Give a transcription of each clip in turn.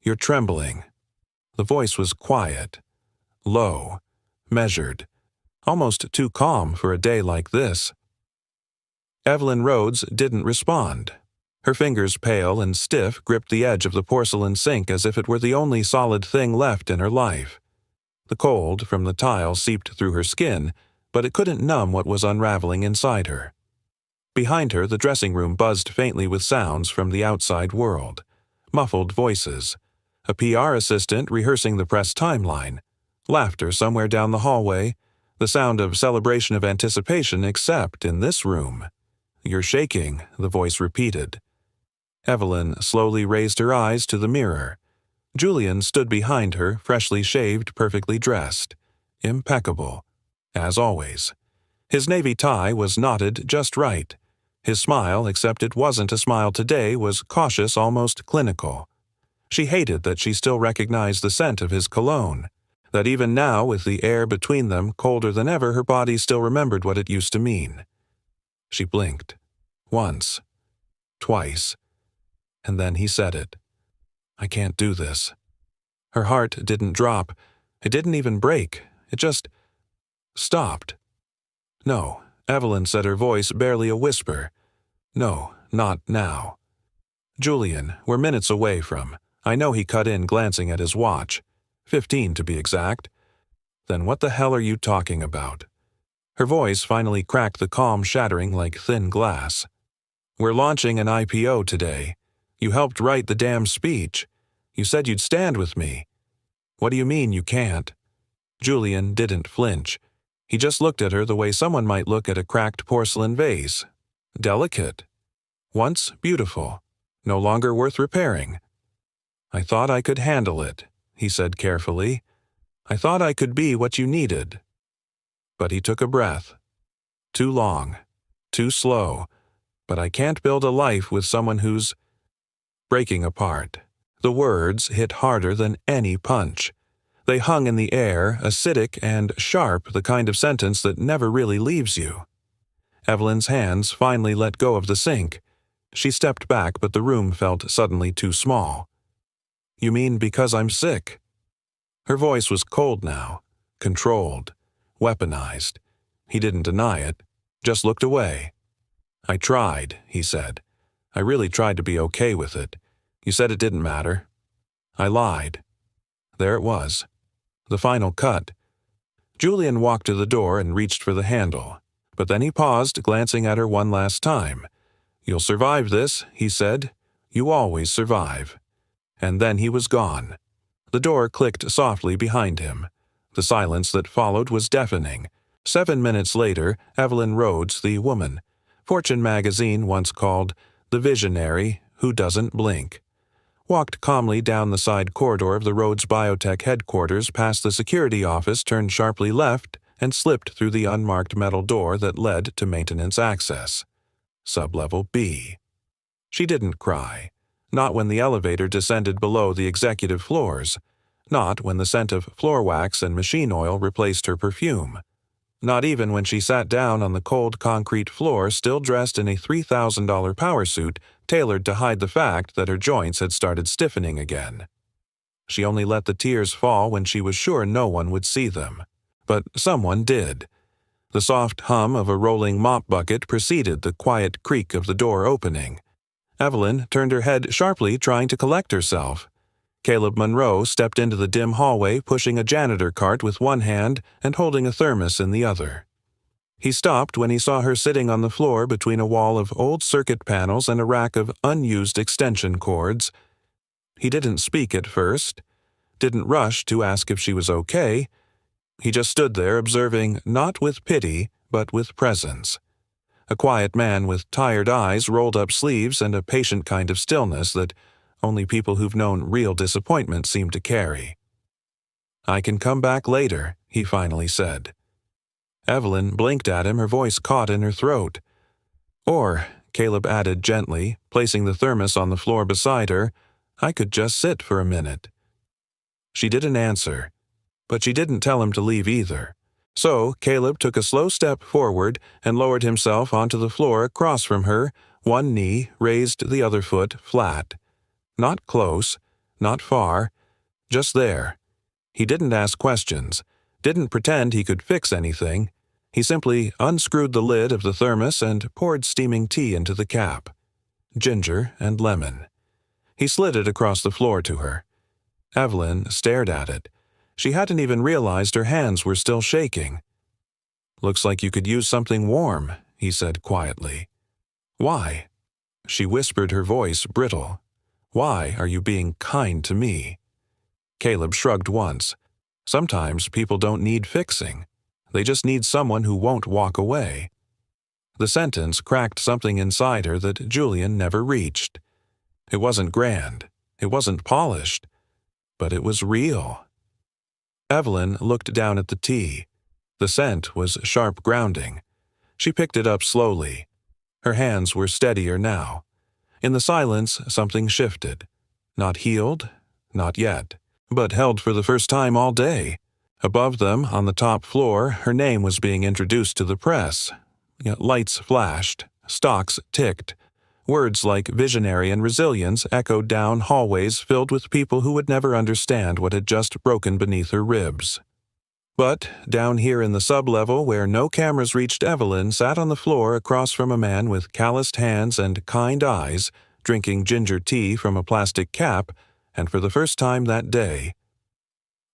You're trembling." The voice was quiet, low, measured, almost too calm for a day like this. Evelyn Rhodes didn't respond. Her fingers, pale and stiff, gripped the edge of the porcelain sink as if it were the only solid thing left in her life. The cold from the tile seeped through her skin, but it couldn't numb what was unraveling inside her. Behind her, the dressing room buzzed faintly with sounds from the outside world. Muffled voices. A PR assistant rehearsing the press timeline. Laughter somewhere down the hallway. The sound of celebration of anticipation except in this room. "You're shaking," the voice repeated. Evelyn slowly raised her eyes to the mirror. Julian stood behind her, freshly shaved, perfectly dressed. Impeccable. As always. His navy tie was knotted just right. His smile, except it wasn't a smile today, was cautious, almost clinical. She hated that she still recognized the scent of his cologne, that even now, with the air between them colder than ever, her body still remembered what it used to mean. She blinked. Once. Twice. And then he said it. "I can't do this." Her heart didn't drop. It didn't even break. It just stopped. "No," Evelyn said, her voice barely a whisper. "No, not now." "Julian, we're minutes away from—" I know he cut in, glancing at his watch. 15 to be exact. "Then what the hell are you talking about?" Her voice finally cracked the calm, shattering like thin glass. "We're launching an IPO today. You helped write the damn speech. You said you'd stand with me. What do you mean you can't?" Julian didn't flinch. He just looked at her the way someone might look at a cracked porcelain vase. Delicate. Once beautiful. No longer worth repairing. "I thought I could handle it," he said carefully. "I thought I could be what you needed." But he took a breath. "Too long. Too slow. But I can't build a life with someone who's—" breaking apart. The words hit harder than any punch. They hung in the air, acidic and sharp, the kind of sentence that never really leaves you. Evelyn's hands finally let go of the sink. She stepped back, but the room felt suddenly too small. "You mean because I'm sick?" Her voice was cold now, controlled, weaponized. He didn't deny it, just looked away. "I tried," he said. "I really tried to be okay with it. You said it didn't matter. I lied." There it was. The final cut. Julian walked to the door and reached for the handle. But then he paused, glancing at her one last time. "You'll survive this," he said. "You always survive." And then he was gone. The door clicked softly behind him. The silence that followed was deafening. 7 minutes later, Evelyn Rhodes, the woman, Fortune magazine once called the visionary who doesn't blink, walked calmly down the side corridor of the Rhodes Biotech headquarters, past the security office, turned sharply left, and slipped through the unmarked metal door that led to maintenance access. Sublevel B. She didn't cry. Not when the elevator descended below the executive floors. Not when the scent of floor wax and machine oil replaced her perfume. Not even when she sat down on the cold concrete floor, still dressed in a $3,000 power suit tailored to hide the fact that her joints had started stiffening again. She only let the tears fall when she was sure no one would see them. But someone did. The soft hum of a rolling mop bucket preceded the quiet creak of the door opening. Evelyn turned her head sharply, trying to collect herself. Caleb Monroe stepped into the dim hallway, pushing a janitor cart with one hand and holding a thermos in the other. He stopped when he saw her sitting on the floor between a wall of old circuit panels and a rack of unused extension cords. He didn't speak at first, didn't rush to ask if she was okay. He just stood there, observing, not with pity, but with presence. A quiet man with tired eyes, rolled-up sleeves, and a patient kind of stillness that only people who've known real disappointment seem to carry. "I can come back later," he finally said. Evelyn blinked at him, her voice caught in her throat. "Or," Caleb added gently, placing the thermos on the floor beside her, "I could just sit for a minute." She didn't answer, but she didn't tell him to leave either. So Caleb took a slow step forward and lowered himself onto the floor across from her, one knee raised, the other foot flat. Not close, not far, just there. He didn't ask questions, didn't pretend he could fix anything. He simply unscrewed the lid of the thermos and poured steaming tea into the cap. Ginger and lemon. He slid it across the floor to her. Evelyn stared at it. She hadn't even realized her hands were still shaking. "Looks like you could use something warm," he said quietly. "Why?" She whispered, her voice brittle. "Why are you being kind to me?" Caleb shrugged once. Sometimes people don't need fixing. They just need someone who won't walk away. The sentence cracked something inside her that Julian never reached. It wasn't grand. It wasn't polished. But it was real. Evelyn looked down at the tea. The scent was sharp grounding. She picked it up slowly. Her hands were steadier now. In the silence, something shifted. Not healed, not yet, but held for the first time all day. Above them, on the top floor, her name was being introduced to the press. Lights flashed, stocks ticked. Words like visionary and resilience echoed down hallways filled with people who would never understand what had just broken beneath her ribs. But down here in the sublevel, where no cameras reached, Evelyn sat on the floor across from a man with calloused hands and kind eyes, drinking ginger tea from a plastic cap, and for the first time that day,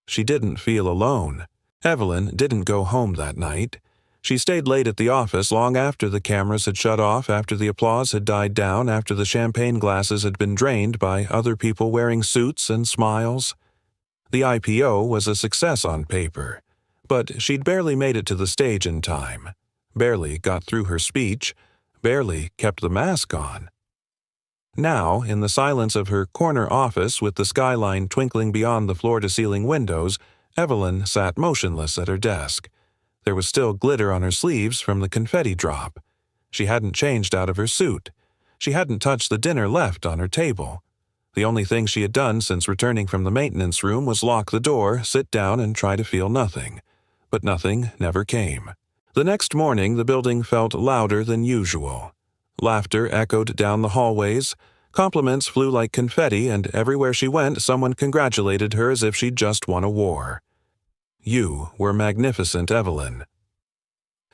she didn't feel alone. Evelyn didn't go home that night. She stayed late at the office long after the cameras had shut off, after the applause had died down, after the champagne glasses had been drained by other people wearing suits and smiles. The IPO was a success on paper, but she'd barely made it to the stage in time, barely got through her speech, barely kept the mask on. Now, in the silence of her corner office with the skyline twinkling beyond the floor-to-ceiling windows, Evelyn sat motionless at her desk. There was still glitter on her sleeves from the confetti drop. She hadn't changed out of her suit. She hadn't touched the dinner left on her table. The only thing she had done since returning from the maintenance room was lock the door, sit down, and try to feel nothing. But nothing never came. The next morning, the building felt louder than usual. Laughter echoed down the hallways. Compliments flew like confetti, and everywhere she went, someone congratulated her as if she'd just won a war. You were magnificent, Evelyn.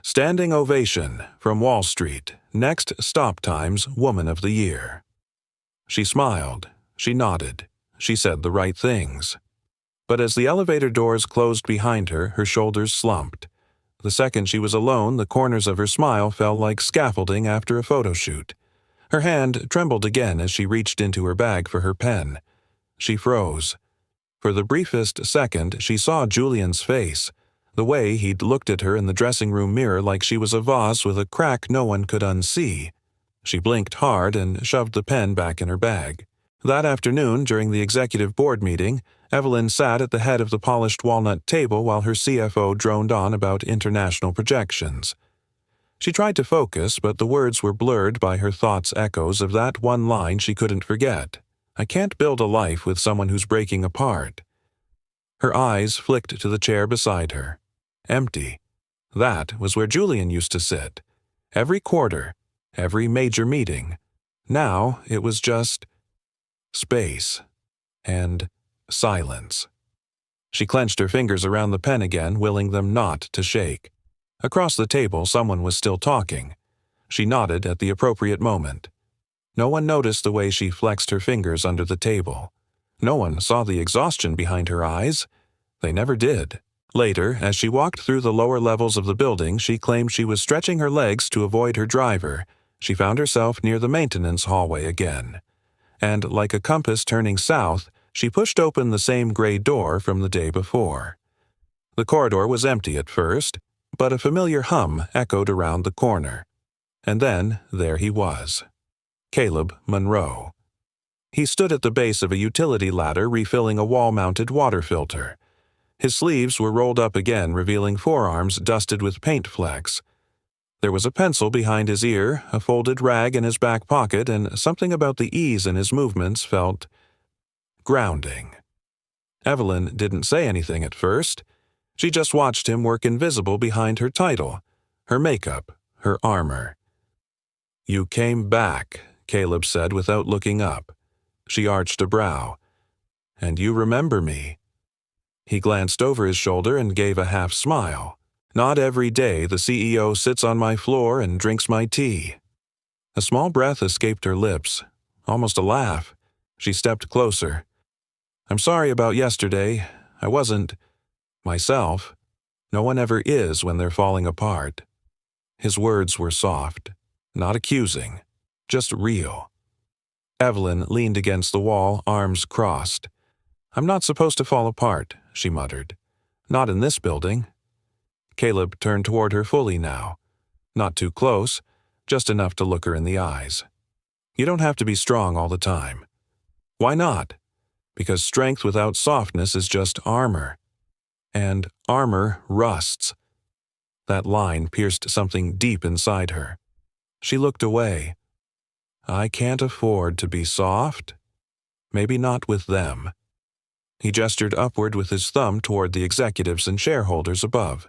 Standing ovation from Wall Street. Next stop times, Woman of the Year. She smiled. She nodded. She said the right things. But as the elevator doors closed behind her, her shoulders slumped. The second she was alone, the corners of her smile fell like scaffolding after a photo shoot. Her hand trembled again as she reached into her bag for her pen. She froze. For the briefest second, she saw Julian's face, the way he'd looked at her in the dressing room mirror like she was a vase with a crack no one could unsee. She blinked hard and shoved the pen back in her bag. That afternoon, during the executive board meeting, Evelyn sat at the head of the polished walnut table while her CFO droned on about international projections. She tried to focus, but the words were blurred by her thoughts' echoes of that one line she couldn't forget. I can't build a life with someone who's breaking apart. Her eyes flicked to the chair beside her. Empty. That was where Julian used to sit. Every quarter, every major meeting. Now it was just space and silence. She clenched her fingers around the pen again, willing them not to shake. Across the table, someone was still talking. She nodded at the appropriate moment. No one noticed the way she flexed her fingers under the table. No one saw the exhaustion behind her eyes. They never did. Later, as she walked through the lower levels of the building, she claimed she was stretching her legs to avoid her driver. She found herself near the maintenance hallway again. And like a compass turning south, she pushed open the same gray door from the day before. The corridor was empty at first, but a familiar hum echoed around the corner. And then there he was. Caleb Monroe. He stood at the base of a utility ladder refilling a wall-mounted water filter. His sleeves were rolled up again, revealing forearms dusted with paint flecks. There was a pencil behind his ear, a folded rag in his back pocket, and something about the ease in his movements felt grounding. Evelyn didn't say anything at first. She just watched him work invisible behind her title, her makeup, her armor. "You came back," Caleb said without looking up. She arched a brow. And you remember me." He glanced over his shoulder and gave a half smile. "Not every day the CEO sits on my floor and drinks my tea." A small breath escaped her lips, almost a laugh. She stepped closer. "I'm sorry about yesterday. I wasn't myself. No one ever is when they're falling apart." His words were soft, not accusing, just real. Evelyn leaned against the wall, arms crossed. "I'm not supposed to fall apart," she muttered. "Not in this building." Caleb turned toward her fully now. Not too close, just enough to look her in the eyes. "You don't have to be strong all the time." "Why not?" "Because strength without softness is just armor. And armor rusts." That line pierced something deep inside her. She looked away. "I can't afford to be soft. Maybe not with them." He gestured upward with his thumb toward the executives and shareholders above.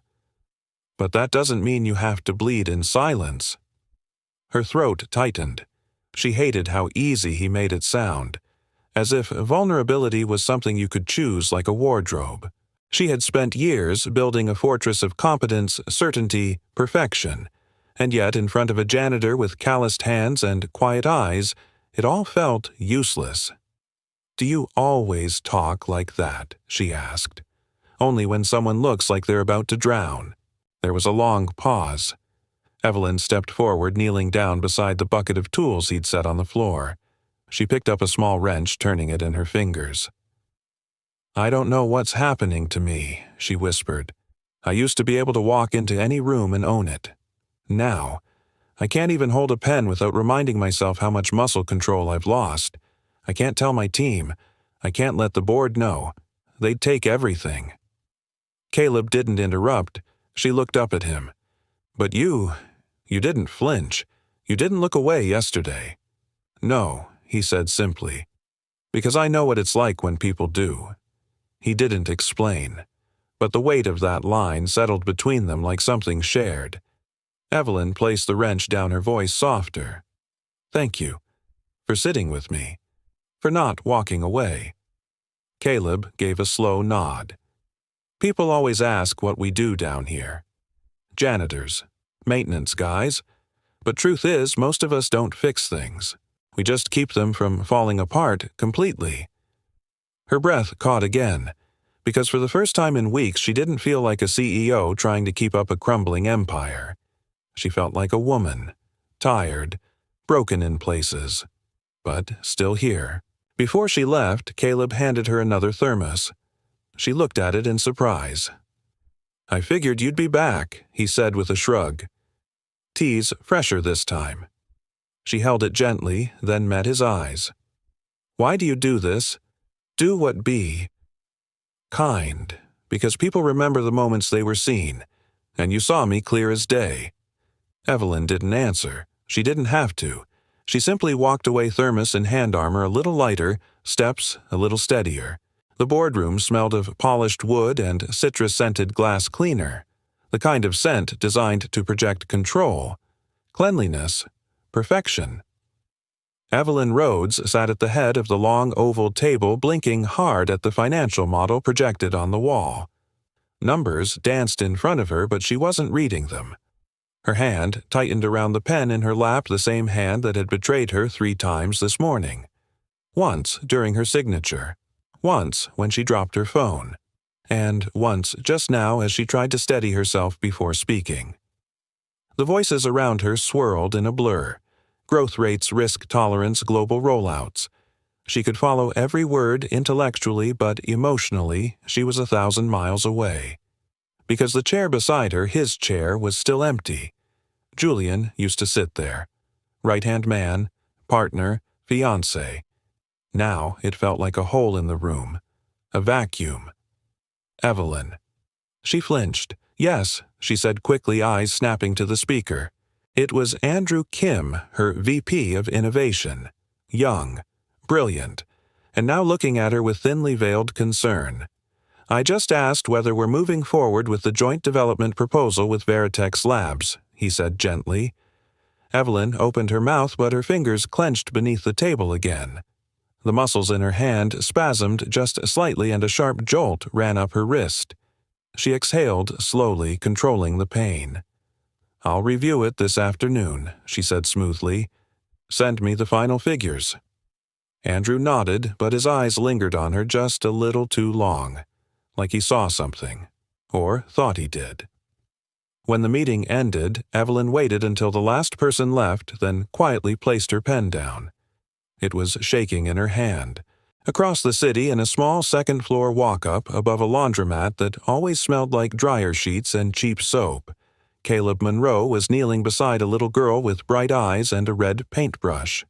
"But that doesn't mean you have to bleed in silence." Her throat tightened. She hated how easy he made it sound, as if vulnerability was something you could choose like a wardrobe. She had spent years building a fortress of competence, certainty, perfection, and yet in front of a janitor with calloused hands and quiet eyes, it all felt useless. "Do you always talk like that?" she asked. "Only when someone looks like they're about to drown." There was a long pause. Evelyn stepped forward, kneeling down beside the bucket of tools he'd set on the floor. She picked up a small wrench, turning it in her fingers. "I don't know what's happening to me," she whispered. "I used to be able to walk into any room and own it. Now, I can't even hold a pen without reminding myself how much muscle control I've lost. I can't tell my team. I can't let the board know. They'd take everything." Caleb didn't interrupt. She looked up at him. "But you didn't flinch. You didn't look away yesterday." "No," he said simply. "Because I know what it's like when people do." He didn't explain, but the weight of that line settled between them like something shared. Evelyn placed the wrench down, her voice softer. "Thank you. For sitting with me. For not walking away." Caleb gave a slow nod. "People always ask what we do down here. Janitors, maintenance guys. But truth is, most of us don't fix things. We just keep them from falling apart completely." Her breath caught again, because for the first time in weeks she didn't feel like a CEO trying to keep up a crumbling empire. She felt like a woman, tired, broken in places, but still here. Before she left, Caleb handed her another thermos. She looked at it in surprise. "I figured you'd be back," he said with a shrug. "Tea's fresher this time." She held it gently, then met his eyes. "Why do you do this? Do what be kind, because people remember the moments they were seen, and you saw me clear as day." Evelyn didn't answer. She didn't have to. She simply walked away, thermos and hand armor a little lighter, steps a little steadier. The boardroom smelled of polished wood and citrus-scented glass cleaner, the kind of scent designed to project control, cleanliness, perfection. Evelyn Rhodes sat at the head of the long oval table, blinking hard at the financial model projected on the wall. Numbers danced in front of her, but she wasn't reading them. Her hand tightened around the pen in her lap, the same hand that had betrayed her 3 times this morning. Once during her signature, once when she dropped her phone, and once just now as she tried to steady herself before speaking. The voices around her swirled in a blur. Growth rates, risk tolerance, global rollouts. She could follow every word intellectually, but emotionally, she was 1,000 miles away. Because the chair beside her, his chair, was still empty. Julian used to sit there. Right-hand man, partner, fiancé. Now it felt like a hole in the room. A vacuum. Evelyn. She flinched. "Yes," she said quickly, eyes snapping to the speaker. It was Andrew Kim, her VP of Innovation. Young, brilliant, and now looking at her with thinly veiled concern. "I just asked whether we're moving forward with the joint development proposal with Veritex Labs," he said gently. Evelyn opened her mouth, but her fingers clenched beneath the table again. The muscles in her hand spasmed just slightly and a sharp jolt ran up her wrist. She exhaled slowly, controlling the pain. "I'll review it this afternoon," she said smoothly. "Send me the final figures." Andrew nodded, but his eyes lingered on her just a little too long, like he saw something, or thought he did. When the meeting ended, Evelyn waited until the last person left, then quietly placed her pen down. It was shaking in her hand. Across the city, in a small second-floor walk-up above a laundromat that always smelled like dryer sheets and cheap soap, Caleb Monroe was kneeling beside a little girl with bright eyes and a red paintbrush.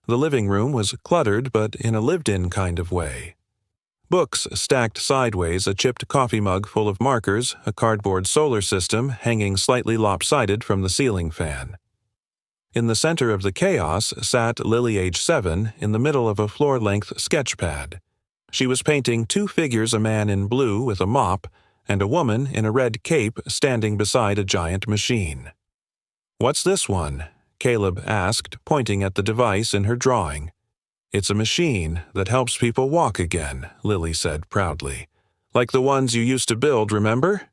The living room was cluttered, but in a lived-in kind of way. Books stacked sideways, a chipped coffee mug full of markers, a cardboard solar system hanging slightly lopsided from the ceiling fan. In the center of the chaos sat Lily, age 7, in the middle of a floor-length sketch pad. She was painting two figures, a man in blue with a mop, and a woman in a red cape standing beside a giant machine. "What's this one?" Caleb asked, pointing at the device in her drawing. "It's a machine that helps people walk again," Lily said proudly. "Like the ones you used to build, remember?"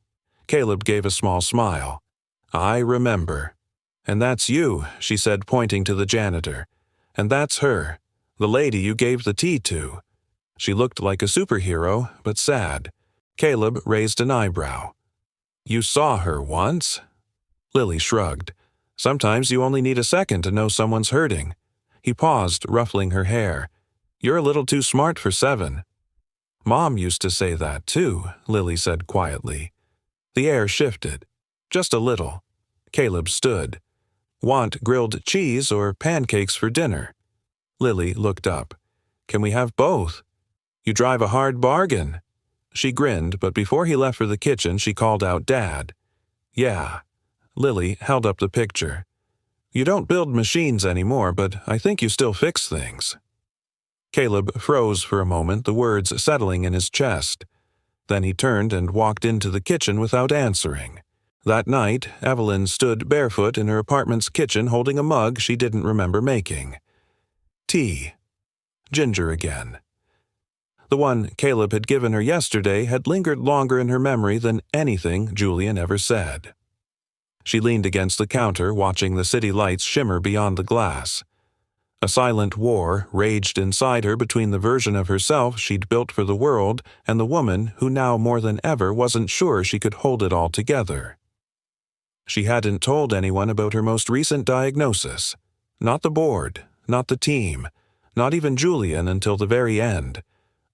Caleb gave a small smile. "I remember. And that's you," she said, pointing to the janitor. "And that's her, the lady you gave the tea to." She looked like a superhero, but sad. Caleb raised an eyebrow. "You saw her once?" Lily shrugged. "Sometimes you only need a second to know someone's hurting." He paused, ruffling her hair. "You're a little too smart for 7. "Mom used to say that, too," Lily said quietly. The air shifted. Just a little. Caleb stood. "Want grilled cheese or pancakes for dinner?" Lily looked up. "Can we have both?" "You drive a hard bargain." She grinned, but before he left for the kitchen, she called out, "Dad." "Yeah." Lily held up the picture. "You don't build machines anymore, but I think you still fix things." Caleb froze for a moment, the words settling in his chest. Then he turned and walked into the kitchen without answering. That night, Evelyn stood barefoot in her apartment's kitchen holding a mug she didn't remember making. Tea. Ginger again. The one Caleb had given her yesterday had lingered longer in her memory than anything Julian ever said. She leaned against the counter, watching the city lights shimmer beyond the glass. A silent war raged inside her between the version of herself she'd built for the world and the woman who now more than ever wasn't sure she could hold it all together. She hadn't told anyone about her most recent diagnosis. Not the board, not the team, not even Julian until the very end.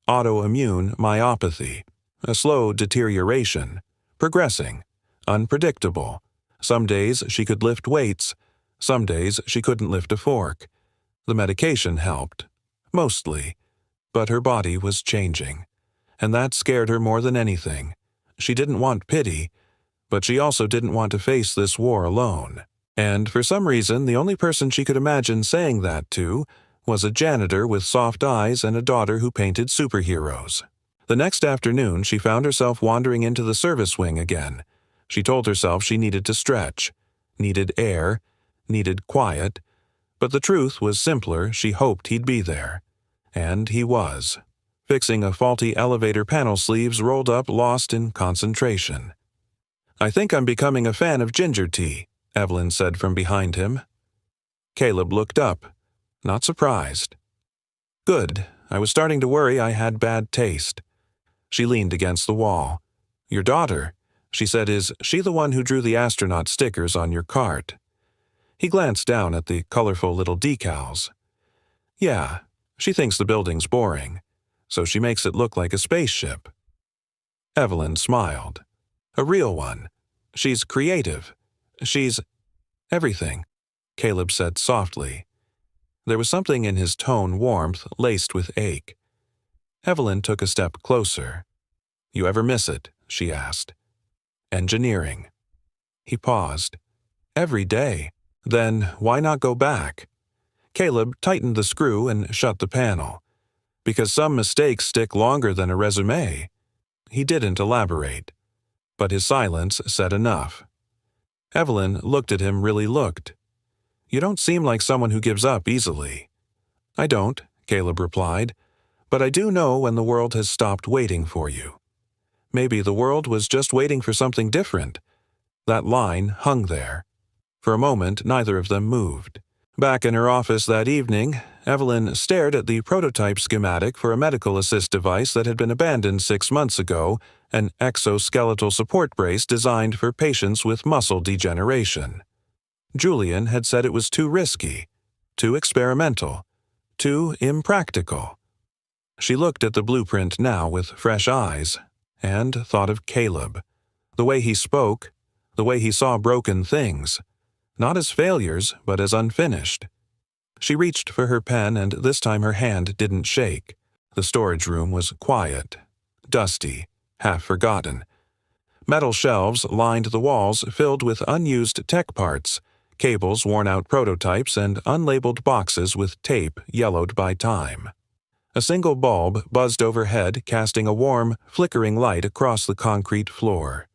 Autoimmune myopathy, a slow deterioration, progressing, unpredictable. Some days she could lift weights, some days she couldn't lift a fork. The medication helped, mostly, but her body was changing, and that scared her more than anything. She didn't want pity, but she also didn't want to face this war alone. And for some reason, the only person she could imagine saying that to was a janitor with soft eyes and a daughter who painted superheroes. The next afternoon, she found herself wandering into the service wing again. She told herself she needed to stretch, needed air, needed quiet, but the truth was simpler. She hoped he'd be there. And he was, fixing a faulty elevator panel sleeves rolled up, lost in concentration. "I think I'm becoming a fan of ginger tea," Evelyn said from behind him. Caleb looked up, not surprised. "Good. I was starting to worry I had bad taste." She leaned against the wall. "Your daughter," she said, "is she the one who drew the astronaut stickers on your cart?" He glanced down at the colorful little decals. "Yeah, she thinks the building's boring, so she makes it look like a spaceship." Evelyn smiled. "A real one. She's creative. She's everything," Caleb said softly. There was something in his tone, warmth laced with ache. Evelyn took a step closer. "You ever miss it?" she asked. "Engineering." He paused. "Every day. Then why not go back?" Caleb tightened the screw and shut the panel. "Because some mistakes stick longer than a resume." He didn't elaborate, but his silence said enough. Evelyn looked at him, really looked. "You don't seem like someone who gives up easily." "I don't," Caleb replied, "but I do know when the world has stopped waiting for you. Maybe the world was just waiting for something different." That line hung there. For a moment, neither of them moved. Back in her office that evening, Evelyn stared at the prototype schematic for a medical assist device that had been abandoned 6 months ago, an exoskeletal support brace designed for patients with muscle degeneration. Julian had said it was too risky, too experimental, too impractical. She looked at the blueprint now with fresh eyes, and thought of Caleb. The way he spoke, the way he saw broken things, not as failures, but as unfinished. She reached for her pen, and this time her hand didn't shake. The storage room was quiet, dusty, half forgotten. Metal shelves lined the walls filled with unused tech parts, cables, worn-out prototypes, and unlabeled boxes with tape yellowed by time. A single bulb buzzed overhead, casting a warm, flickering light across the concrete floor.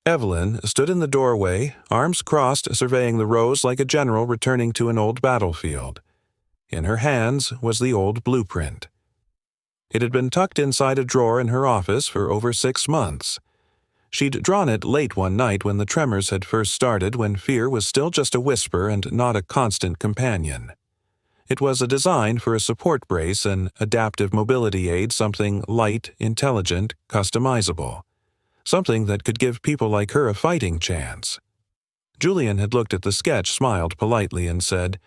Evelyn stood in the doorway, arms crossed, surveying the rows like a general returning to an old battlefield. In her hands was the old blueprint. It had been tucked inside a drawer in her office for over 6 months. She'd drawn it late one night when the tremors had first started, when fear was still just a whisper and not a constant companion. It was a design for a support brace, an adaptive mobility aid, something light, intelligent, customizable. Something that could give people like her a fighting chance. Julian had looked at the sketch, smiled politely, and said,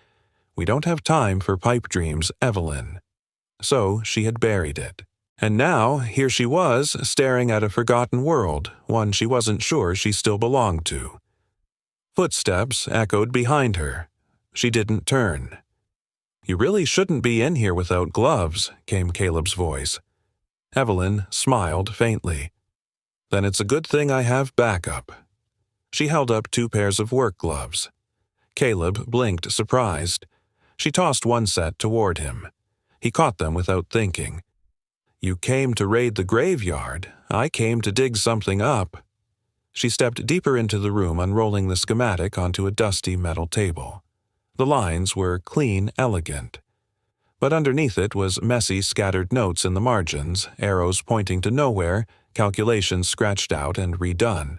"We don't have time for pipe dreams, Evelyn." So she had buried it. And now, here she was, staring at a forgotten world, one she wasn't sure she still belonged to. Footsteps echoed behind her. She didn't turn. "You really shouldn't be in here without gloves," came Caleb's voice. Evelyn smiled faintly. "Then it's a good thing I have backup." She held up 2 pairs of work gloves. Caleb blinked, surprised. She tossed one set toward him. He caught them without thinking. "You came to raid the graveyard. I came to dig something up." She stepped deeper into the room, unrolling the schematic onto a dusty metal table. The lines were clean, elegant. But underneath it was messy, scattered notes in the margins, arrows pointing to nowhere, calculations scratched out and redone.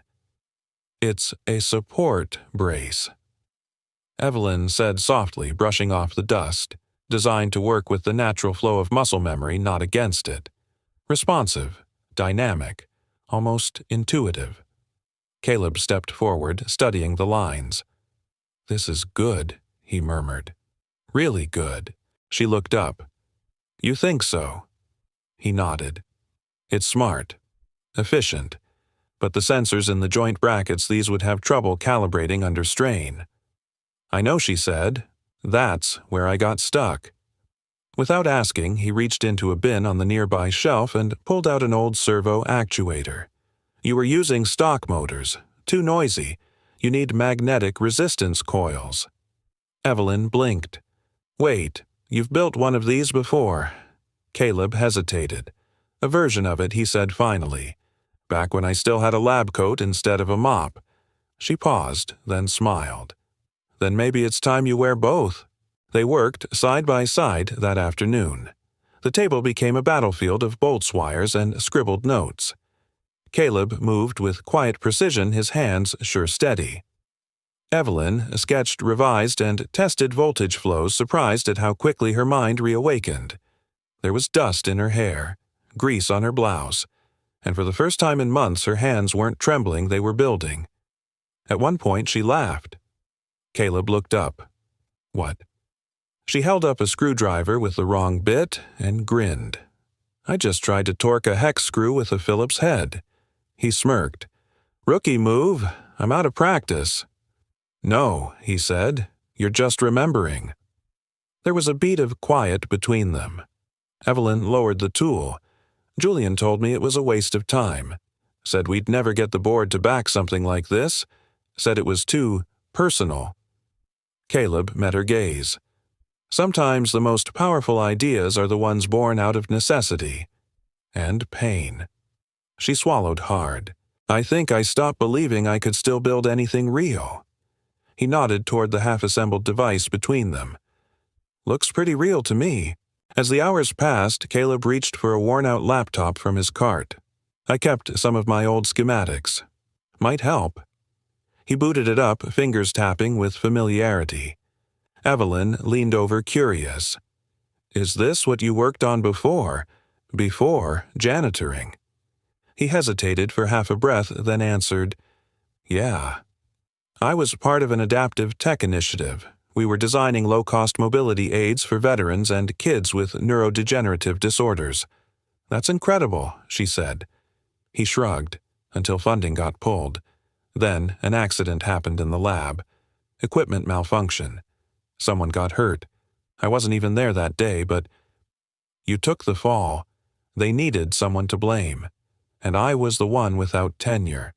"It's a support brace," Evelyn said softly, brushing off the dust, designed to work with the natural flow of muscle memory, not against it. Responsive, dynamic, almost intuitive. Caleb stepped forward, studying the lines. "This is good," he murmured. "Really good." She looked up. "You think so?" He nodded. "It's smart. Efficient. But the sensors in the joint brackets, these would have trouble calibrating under strain." "I know," she said. "That's where I got stuck." Without asking, he reached into a bin on the nearby shelf and pulled out an old servo actuator. "You were using stock motors. Too noisy. You need magnetic resistance coils." Evelyn blinked. "Wait, you've built one of these before." Caleb hesitated. "A version of it," he said finally. "Back when I still had a lab coat instead of a mop." She paused, then smiled. "Then maybe it's time you wear both." They worked side by side that afternoon. The table became a battlefield of bolts, wires, and scribbled notes. Caleb moved with quiet precision, his hands sure steady. Evelyn sketched, revised, and tested voltage flows, surprised at how quickly her mind reawakened. There was dust in her hair, grease on her blouse, and for the first time in months her hands weren't trembling, they were building. At one point she laughed. Caleb looked up. "What?" She held up a screwdriver with the wrong bit and grinned. "I just tried to torque a hex screw with a Phillips head." He smirked. "Rookie move. I'm out of practice." "No," he said. "You're just remembering." There was a beat of quiet between them. Evelyn lowered the tool. "Julian told me it was a waste of time. Said we'd never get the board to back something like this. Said it was too personal." Caleb met her gaze. Sometimes the most powerful ideas are the ones born out of necessity and pain. She swallowed hard. "I think I stopped believing I could still build anything real." He nodded toward the half-assembled device between them. "Looks pretty real to me." As the hours passed, Caleb reached for a worn-out laptop from his cart. I kept some of my old schematics. Might help. He booted it up, fingers tapping with familiarity. Evelyn leaned over curious. Is this what you worked on before janitoring? He hesitated for half a breath, then answered, Yeah. I was part of an adaptive tech initiative. We were designing low-cost mobility aids for veterans and kids with neurodegenerative disorders. That's incredible, she said. He shrugged, until funding got pulled. Then an accident happened in the lab. Equipment malfunction. Someone got hurt. I wasn't even there that day, but you took the fall. They needed someone to blame. And I was the one without tenure.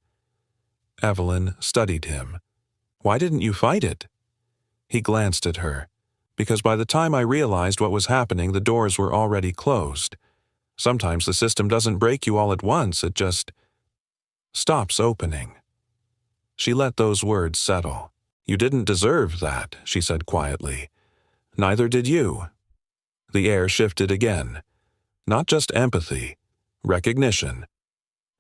Evelyn studied him. Why didn't you fight it? He glanced at her. Because by the time I realized what was happening, the doors were already closed. Sometimes the system doesn't break you all at once, it just stops opening. She let those words settle. You didn't deserve that, she said quietly. Neither did you. The air shifted again. Not just empathy, recognition.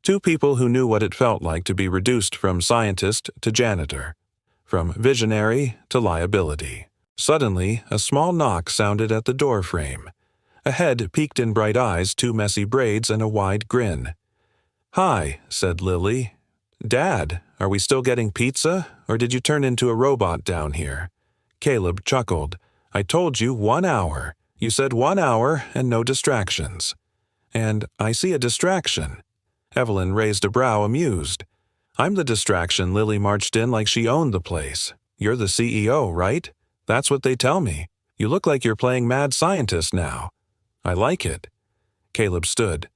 Two people who knew what it felt like to be reduced from scientist to janitor, from visionary to liability. Suddenly, a small knock sounded at the door frame. A head peeked in bright eyes, two messy braids, and a wide grin. Hi, said Lily. Dad, are we still getting pizza, or did you turn into a robot down here? Caleb chuckled. I told you 1 hour. You said 1 hour and no distractions. And I see a distraction. Evelyn raised a brow, amused. I'm the distraction. Lily marched in like she owned the place. You're the CEO, right? That's what they tell me. You look like you're playing mad scientist now. I like it. Caleb stood.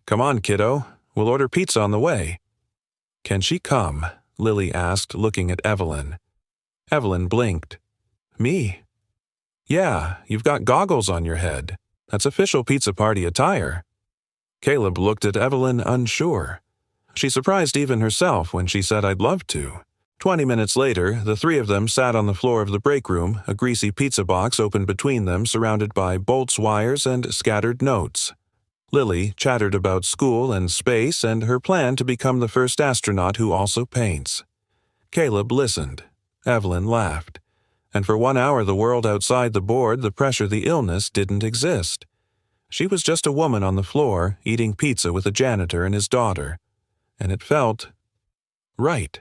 Come on, kiddo. We'll order pizza on the way. Can she come? Lily asked, looking at Evelyn. Evelyn blinked. Me? Yeah, you've got goggles on your head. That's official pizza party attire. Caleb looked at Evelyn, unsure. She surprised even herself when she said I'd love to. 20 minutes later, the three of them sat on the floor of the break room, a greasy pizza box open between them, surrounded by bolts, wires, and scattered notes. Lily chattered about school and space and her plan to become the first astronaut who also paints. Caleb listened. Evelyn laughed. And for 1 hour the world outside the board, the pressure, the illness, didn't exist. She was just a woman on the floor, eating pizza with a janitor and his daughter. And it felt right.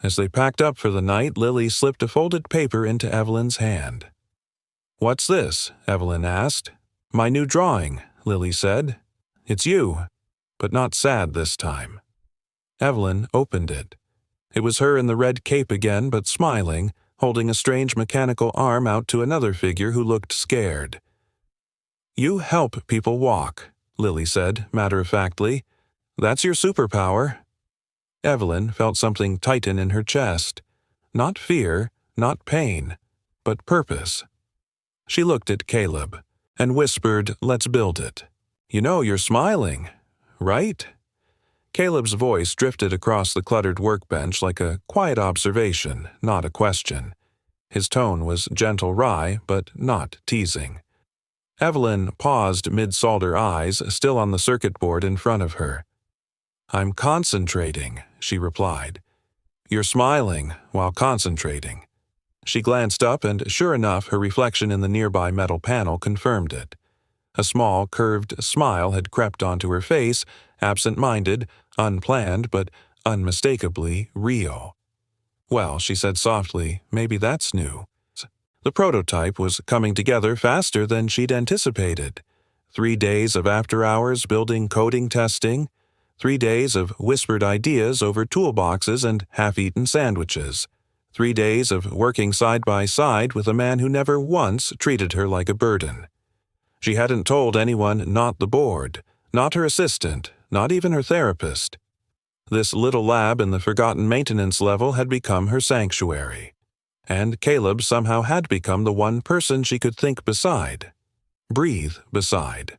As they packed up for the night, Lily slipped a folded paper into Evelyn's hand. What's this? Evelyn asked. My new drawing, Lily said. It's you, but not sad this time. Evelyn opened it. It was her in the red cape again, but smiling, holding a strange mechanical arm out to another figure who looked scared. You help people walk, Lily said, matter-of-factly. That's your superpower. Evelyn felt something tighten in her chest. Not fear, not pain, but purpose. She looked at Caleb and whispered, let's build it. You know you're smiling, right? Caleb's voice drifted across the cluttered workbench like a quiet observation, not a question. His tone was gentle wry, but not teasing. Evelyn paused mid-solder, eyes still on the circuit board in front of her. I'm concentrating, she replied. You're smiling while concentrating. She glanced up and, sure enough, her reflection in the nearby metal panel confirmed it. A small, curved smile had crept onto her face, absent-minded, unplanned, but unmistakably real. Well, she said softly, maybe that's new. The prototype was coming together faster than she'd anticipated. 3 days of after-hours building coding testing, 3 days of whispered ideas over toolboxes and half-eaten sandwiches, 3 days of working side by side with a man who never once treated her like a burden. She hadn't told anyone, not the board, not her assistant, not even her therapist. This little lab in the forgotten maintenance level had become her sanctuary. And Caleb somehow had become the one person she could think beside, breathe beside.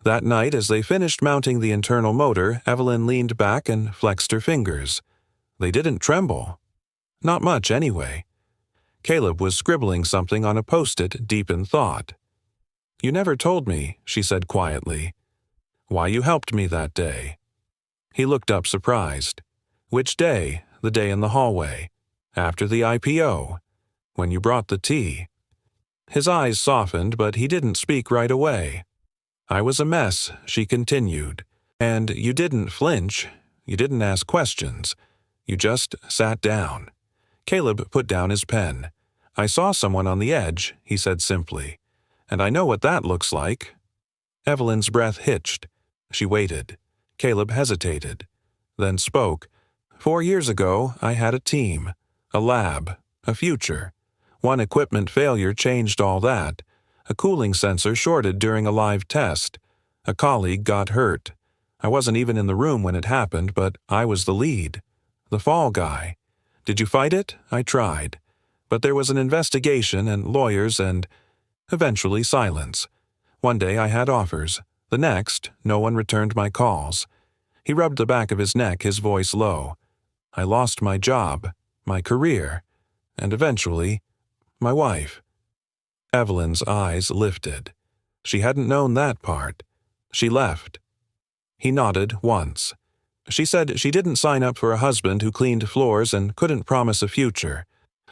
That night, as they finished mounting the internal motor, Evelyn leaned back and flexed her fingers. They didn't tremble. Not much, anyway. Caleb was scribbling something on a post-it deep in thought. You never told me, she said quietly, why you helped me that day. He looked up surprised. Which day? The day in the hallway. After the IPO. When you brought the tea. His eyes softened, but he didn't speak right away. I was a mess, she continued. And you didn't flinch. You didn't ask questions. You just sat down. Caleb put down his pen. I saw someone on the edge, he said simply. And I know what that looks like. Evelyn's breath hitched. She waited. Caleb hesitated. Then spoke. 4 years ago, I had a team. A lab. A future. One equipment failure changed all that. A cooling sensor shorted during a live test. A colleague got hurt. I wasn't even in the room when it happened, but I was the lead. The fall guy. Did you fight it? I tried. But there was an investigation and lawyers and, eventually, silence. One day I had offers. The next, no one returned my calls. He rubbed the back of his neck, his voice low. I lost my job, my career, and eventually, my wife. Evelyn's eyes lifted. She hadn't known that part. She left. He nodded once. She said she didn't sign up for a husband who cleaned floors and couldn't promise a future.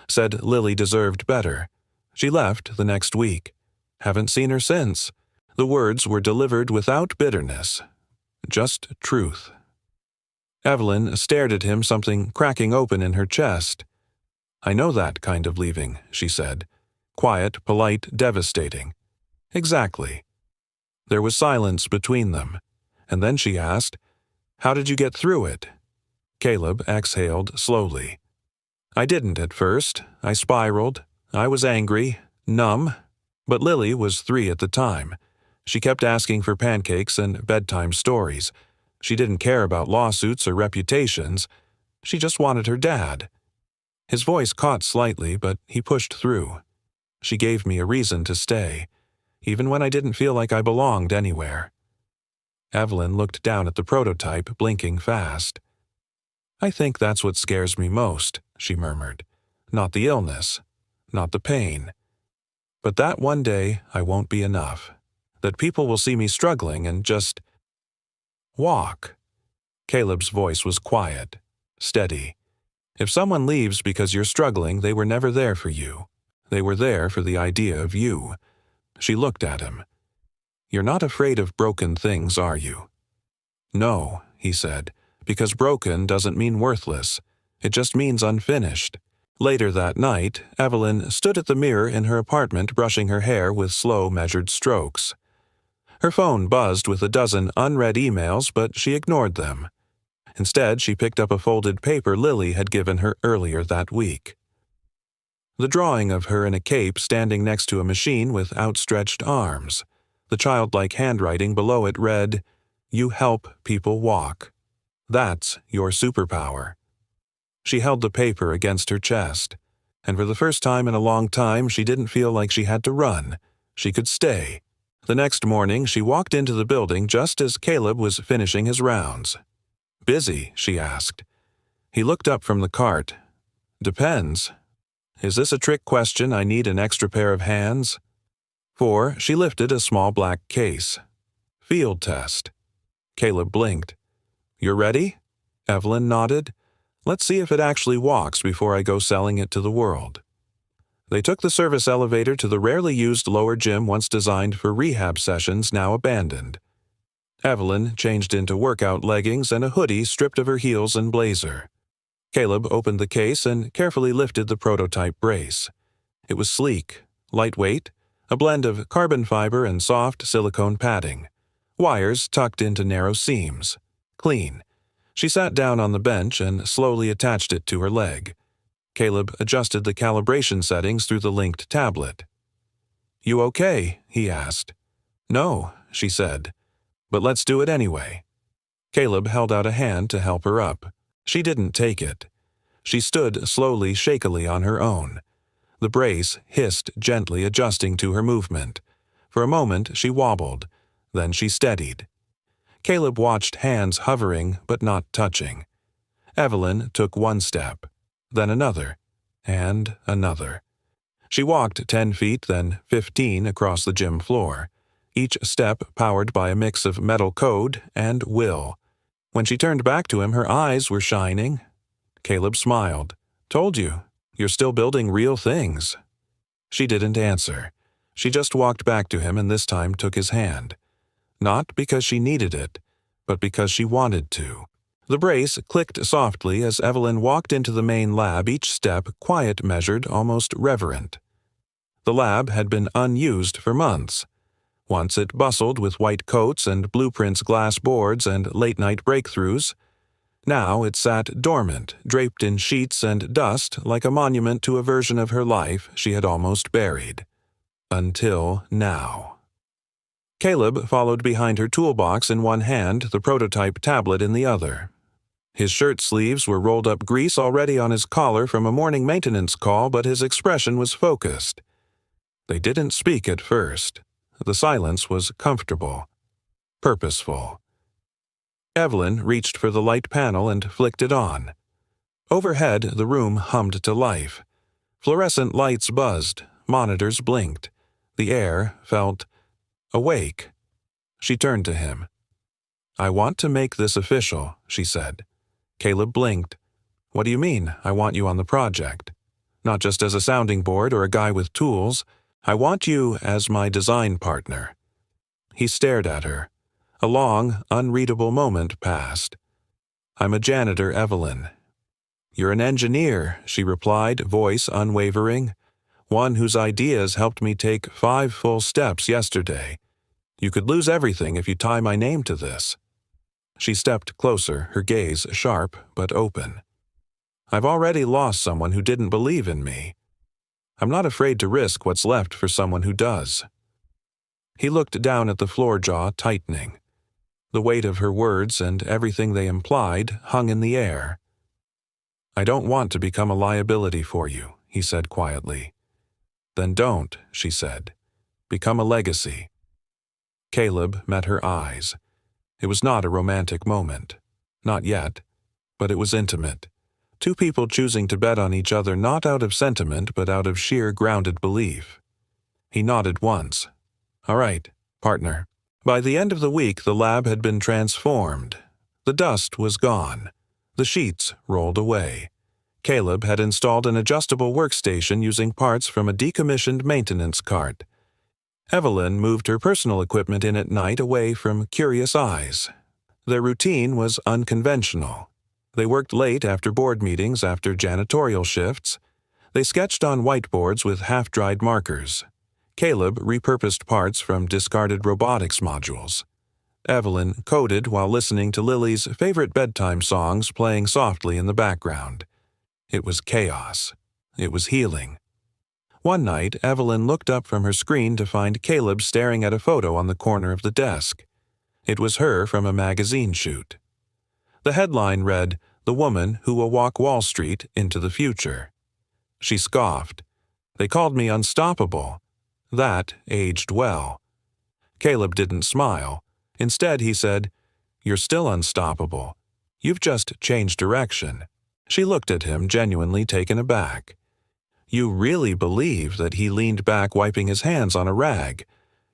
Said Lily deserved better. She left the next week. Haven't seen her since. The words were delivered without bitterness. Just truth. Evelyn stared at him, something cracking open in her chest. I know that kind of leaving, she said. Quiet, polite, devastating. Exactly. There was silence between them, and then she asked, How did you get through it? Caleb exhaled slowly. I didn't at first. I spiraled. I was angry, numb. But Lily was 3 at the time. She kept asking for pancakes and bedtime stories. She didn't care about lawsuits or reputations. She just wanted her dad. His voice caught slightly, but he pushed through. She gave me a reason to stay, even when I didn't feel like I belonged anywhere. Evelyn looked down at the prototype, blinking fast. I think that's what scares me most, she murmured. Not the illness, not the pain. But that one day I won't be enough. That people will see me struggling and just walk. Caleb's voice was quiet, steady. If someone leaves because you're struggling, they were never there for you. They were there for the idea of you. She looked at him. You're not afraid of broken things, are you? No, he said, because broken doesn't mean worthless. It just means unfinished. Later that night, Evelyn stood at the mirror in her apartment brushing her hair with slow, measured strokes. Her phone buzzed with a dozen unread emails, but she ignored them. Instead, she picked up a folded paper Lily had given her earlier that week. The drawing of her in a cape standing next to a machine with outstretched arms. The childlike handwriting below it read, You help people walk. That's your superpower. She held the paper against her chest, and for the first time in a long time she didn't feel like she had to run. She could stay. The next morning she walked into the building just as Caleb was finishing his rounds. Busy? She asked. He looked up from the cart. Depends. Is this a trick question? I need an extra pair of hands? 4. She lifted a small black case. Field test. Caleb blinked. You're ready? Evelyn nodded. Let's see if it actually walks before I go selling it to the world. They took the service elevator to the rarely used lower gym once designed for rehab sessions, now abandoned. Evelyn changed into workout leggings and a hoodie stripped of her heels and blazer. Caleb opened the case and carefully lifted the prototype brace. It was sleek, lightweight, a blend of carbon fiber and soft silicone padding. Wires tucked into narrow seams. Clean. She sat down on the bench and slowly attached it to her leg. Caleb adjusted the calibration settings through the linked tablet. You okay? He asked. No, she said. But let's do it anyway. Caleb held out a hand to help her up. She didn't take it. She stood slowly, shakily on her own. The brace hissed gently, adjusting to her movement. For a moment she wobbled. Then she steadied. Caleb watched hands hovering but not touching. Evelyn took one step, then another, and another. She walked 10 feet, then 15 across the gym floor. each step powered by a mix of metal code and will. When she turned back to him, her eyes were shining. Caleb smiled. "Told you, you're still building real things." She didn't answer. She just walked back to him and this time took his hand. Not because she needed it, but because she wanted to. The brace clicked softly as Evelyn walked into the main lab, each step quiet, measured, almost reverent. The lab had been unused for months. Once it bustled with white coats and blueprints, glass boards, and late-night breakthroughs. Now it sat dormant, draped in sheets and dust like a monument to a version of her life she had almost buried. Until now. Caleb followed behind her toolbox in one hand, the prototype tablet in the other. His shirt sleeves were rolled up, grease already on his collar from a morning maintenance call, but his expression was focused. They didn't speak at first. The silence was comfortable, purposeful. Evelyn reached for the light panel and flicked it on. Overhead, the room hummed to life. Fluorescent lights buzzed, monitors blinked. The air felt awake. She turned to him. "I want to make this official," she said. Caleb blinked. "What do you mean, I want you on the project? Not just as a sounding board or a guy with tools. I want you as my design partner." He stared at her. A long, unreadable moment passed. "I'm a janitor, Evelyn." "You're an engineer," she replied, voice unwavering. "One whose ideas helped me take 5 full steps yesterday. You could lose everything if you tie my name to this." She stepped closer, her gaze sharp but open. "I've already lost someone who didn't believe in me. I'm not afraid to risk what's left for someone who does." He looked down at the floor, jaw tightening. The weight of her words and everything they implied hung in the air. "I don't want to become a liability for you," he said quietly. "Then don't," she said. "Become a legacy." Caleb met her eyes. It was not a romantic moment. Not yet. But it was intimate. Two people choosing to bet on each other not out of sentiment but out of sheer grounded belief. He nodded once. "All right, partner." By the end of the week, the lab had been transformed. The dust was gone. The sheets rolled away. Caleb had installed an adjustable workstation using parts from a decommissioned maintenance cart. Evelyn moved her personal equipment in at night away from curious eyes. Their routine was unconventional. They worked late after board meetings, after janitorial shifts. They sketched on whiteboards with half-dried markers. Caleb repurposed parts from discarded robotics modules. Evelyn coded while listening to Lily's favorite bedtime songs playing softly in the background. It was chaos. It was healing. One night, Evelyn looked up from her screen to find Caleb staring at a photo on the corner of the desk. It was her from a magazine shoot. The headline read, "The Woman Who Will Walk Wall Street into the Future." She scoffed. "They called me unstoppable." That aged well. Caleb didn't smile. Instead, he said, "You're still unstoppable. You've just changed direction." She looked at him, genuinely taken aback. "You really believe that he leaned back wiping his hands on a rag.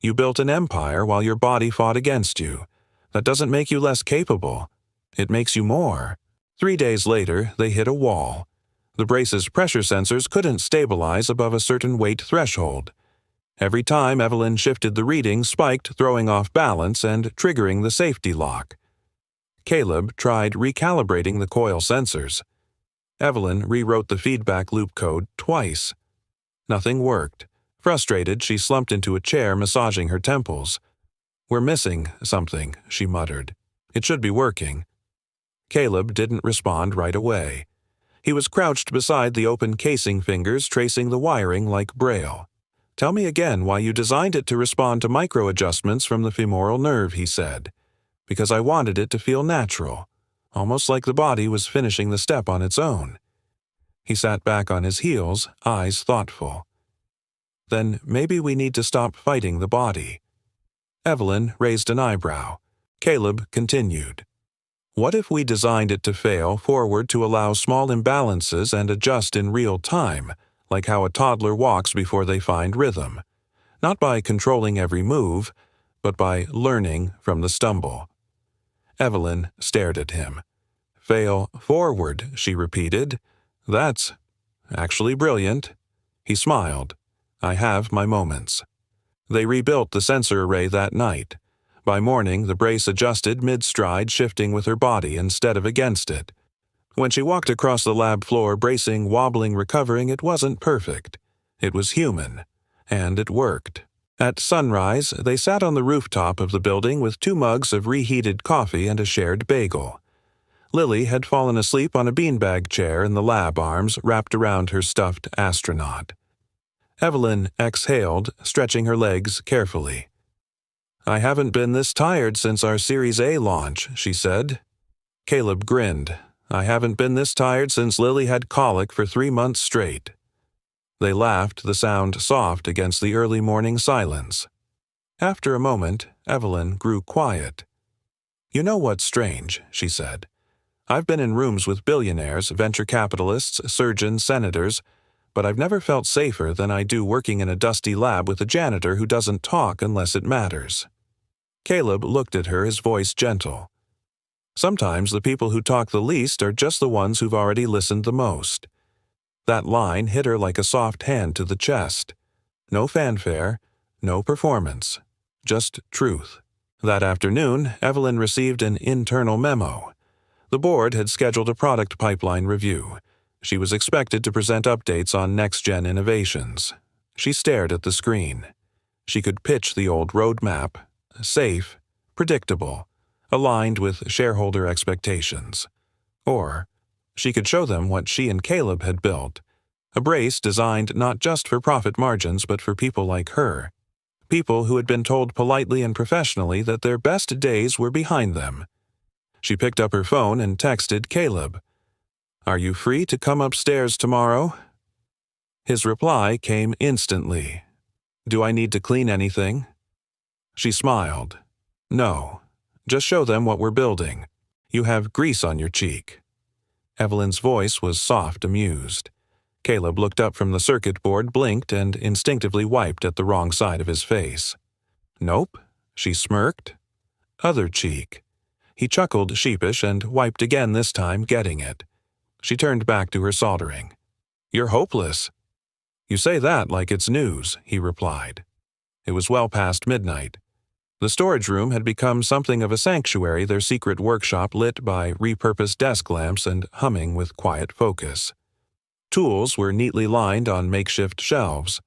You built an empire while your body fought against you. That doesn't make you less capable. It makes you more." 3 days later, they hit a wall. The brace's pressure sensors couldn't stabilize above a certain weight threshold. Every time Evelyn shifted, the reading spiked, throwing off balance and triggering the safety lock. Caleb tried recalibrating the coil sensors. Evelyn rewrote the feedback loop code twice. Nothing worked. Frustrated, she slumped into a chair, massaging her temples. "We're missing something," she muttered. "It should be working." Caleb didn't respond right away. He was crouched beside the open casing, fingers tracing the wiring like Braille. "Tell me again why you designed it to respond to micro-adjustments from the femoral nerve," he said. "Because I wanted it to feel natural, almost like the body was finishing the step on its own." He sat back on his heels, eyes thoughtful. "Then maybe we need to stop fighting the body." Evelyn raised an eyebrow. Caleb continued. "What if we designed it to fail forward to allow small imbalances and adjust in real time, like how a toddler walks before they find rhythm? Not by controlling every move, but by learning from the stumble. Evelyn stared at him. "Fail forward," she repeated. "That's actually brilliant." He smiled. "I have my moments." They rebuilt the sensor array that night. By morning, the brace adjusted mid-stride, shifting with her body instead of against it. When she walked across the lab floor, bracing, wobbling, recovering, it wasn't perfect. It was human. And it worked. At sunrise, they sat on the rooftop of the building with 2 mugs of reheated coffee and a shared bagel. Lily had fallen asleep on a beanbag chair in the lab, arms wrapped around her stuffed astronaut. Evelyn exhaled, stretching her legs carefully. "I haven't been this tired since our Series A launch," she said. Caleb grinned. "I haven't been this tired since Lily had colic for 3 months straight." They laughed, the sound soft against the early morning silence. After a moment, Evelyn grew quiet. "You know what's strange," she said. "I've been in rooms with billionaires, venture capitalists, surgeons, senators, but I've never felt safer than I do working in a dusty lab with a janitor who doesn't talk unless it matters." Caleb looked at her, his voice gentle. "Sometimes the people who talk the least are just the ones who've already listened the most." That line hit her like a soft hand to the chest. No fanfare, no performance, just truth. That afternoon, Evelyn received an internal memo. The board had scheduled a product pipeline review. She was expected to present updates on next-gen innovations. She stared at the screen. She could pitch the old roadmap, safe, predictable, aligned with shareholder expectations. Or she could show them what she and Caleb had built, a brace designed not just for profit margins but for people like her, people who had been told politely and professionally that their best days were behind them. She picked up her phone and texted Caleb. "Are you free to come upstairs tomorrow?" His reply came instantly. "Do I need to clean anything?" She smiled. "No. Just show them what we're building. You have grease on your cheek." Evelyn's voice was soft, amused. Caleb looked up from the circuit board, blinked, and instinctively wiped at the wrong side of his face. "Nope," she smirked. "Other cheek." He chuckled sheepish and wiped again, this time getting it. She turned back to her soldering. "You're hopeless." "You say that like it's news," he replied. It was well past midnight. The storage room had become something of a sanctuary, their secret workshop lit by repurposed desk lamps and humming with quiet focus. Tools were neatly lined on makeshift shelves.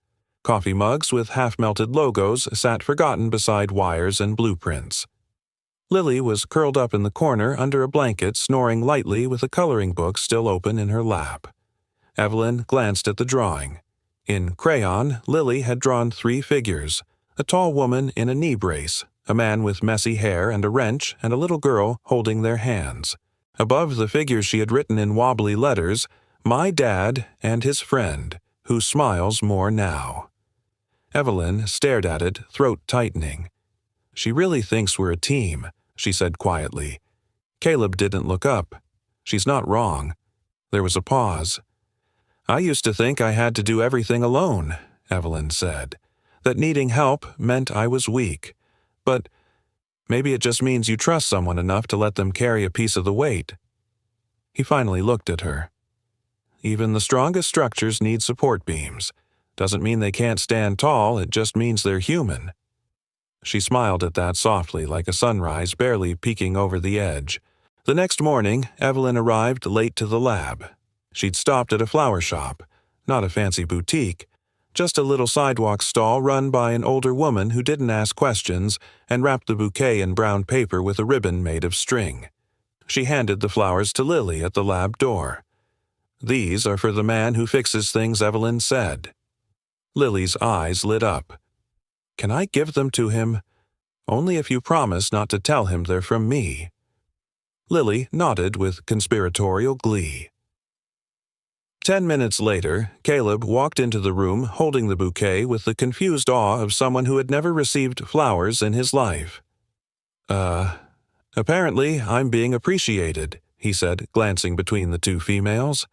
Coffee mugs with half-melted logos sat forgotten beside wires and blueprints. Lily was curled up in the corner under a blanket, snoring lightly with a coloring book still open in her lap. Evelyn glanced at the drawing. In crayon, Lily had drawn 3 figures, a tall woman in a knee brace, a man with messy hair and a wrench, and a little girl holding their hands. Above the figures she had written in wobbly letters, "My dad and his friend, who smiles more now." Evelyn stared at it, throat tightening. "She really thinks we're a team," she said quietly. Caleb didn't look up. "She's not wrong." There was a pause. "I used to think I had to do everything alone," Evelyn said. "That needing help meant I was weak. But maybe it just means you trust someone enough to let them carry a piece of the weight." He finally looked at her. "Even the strongest structures need support beams. Doesn't mean they can't stand tall, it just means they're human." She smiled at that softly, like a sunrise barely peeking over the edge. The next morning, Evelyn arrived late to the lab. She'd stopped at a flower shop, not a fancy boutique, just a little sidewalk stall run by an older woman who didn't ask questions and wrapped the bouquet in brown paper with a ribbon made of string. She handed the flowers to Lily at the lab door. "These are for the man who fixes things," Evelyn said. Lily's eyes lit up. "Can I give them to him? Only if you promise not to tell him they're from me." Lily nodded with conspiratorial glee. 10 minutes later, Caleb walked into the room holding the bouquet with the confused awe of someone who had never received flowers in his life. Apparently I'm being appreciated," he said, glancing between the 2 females.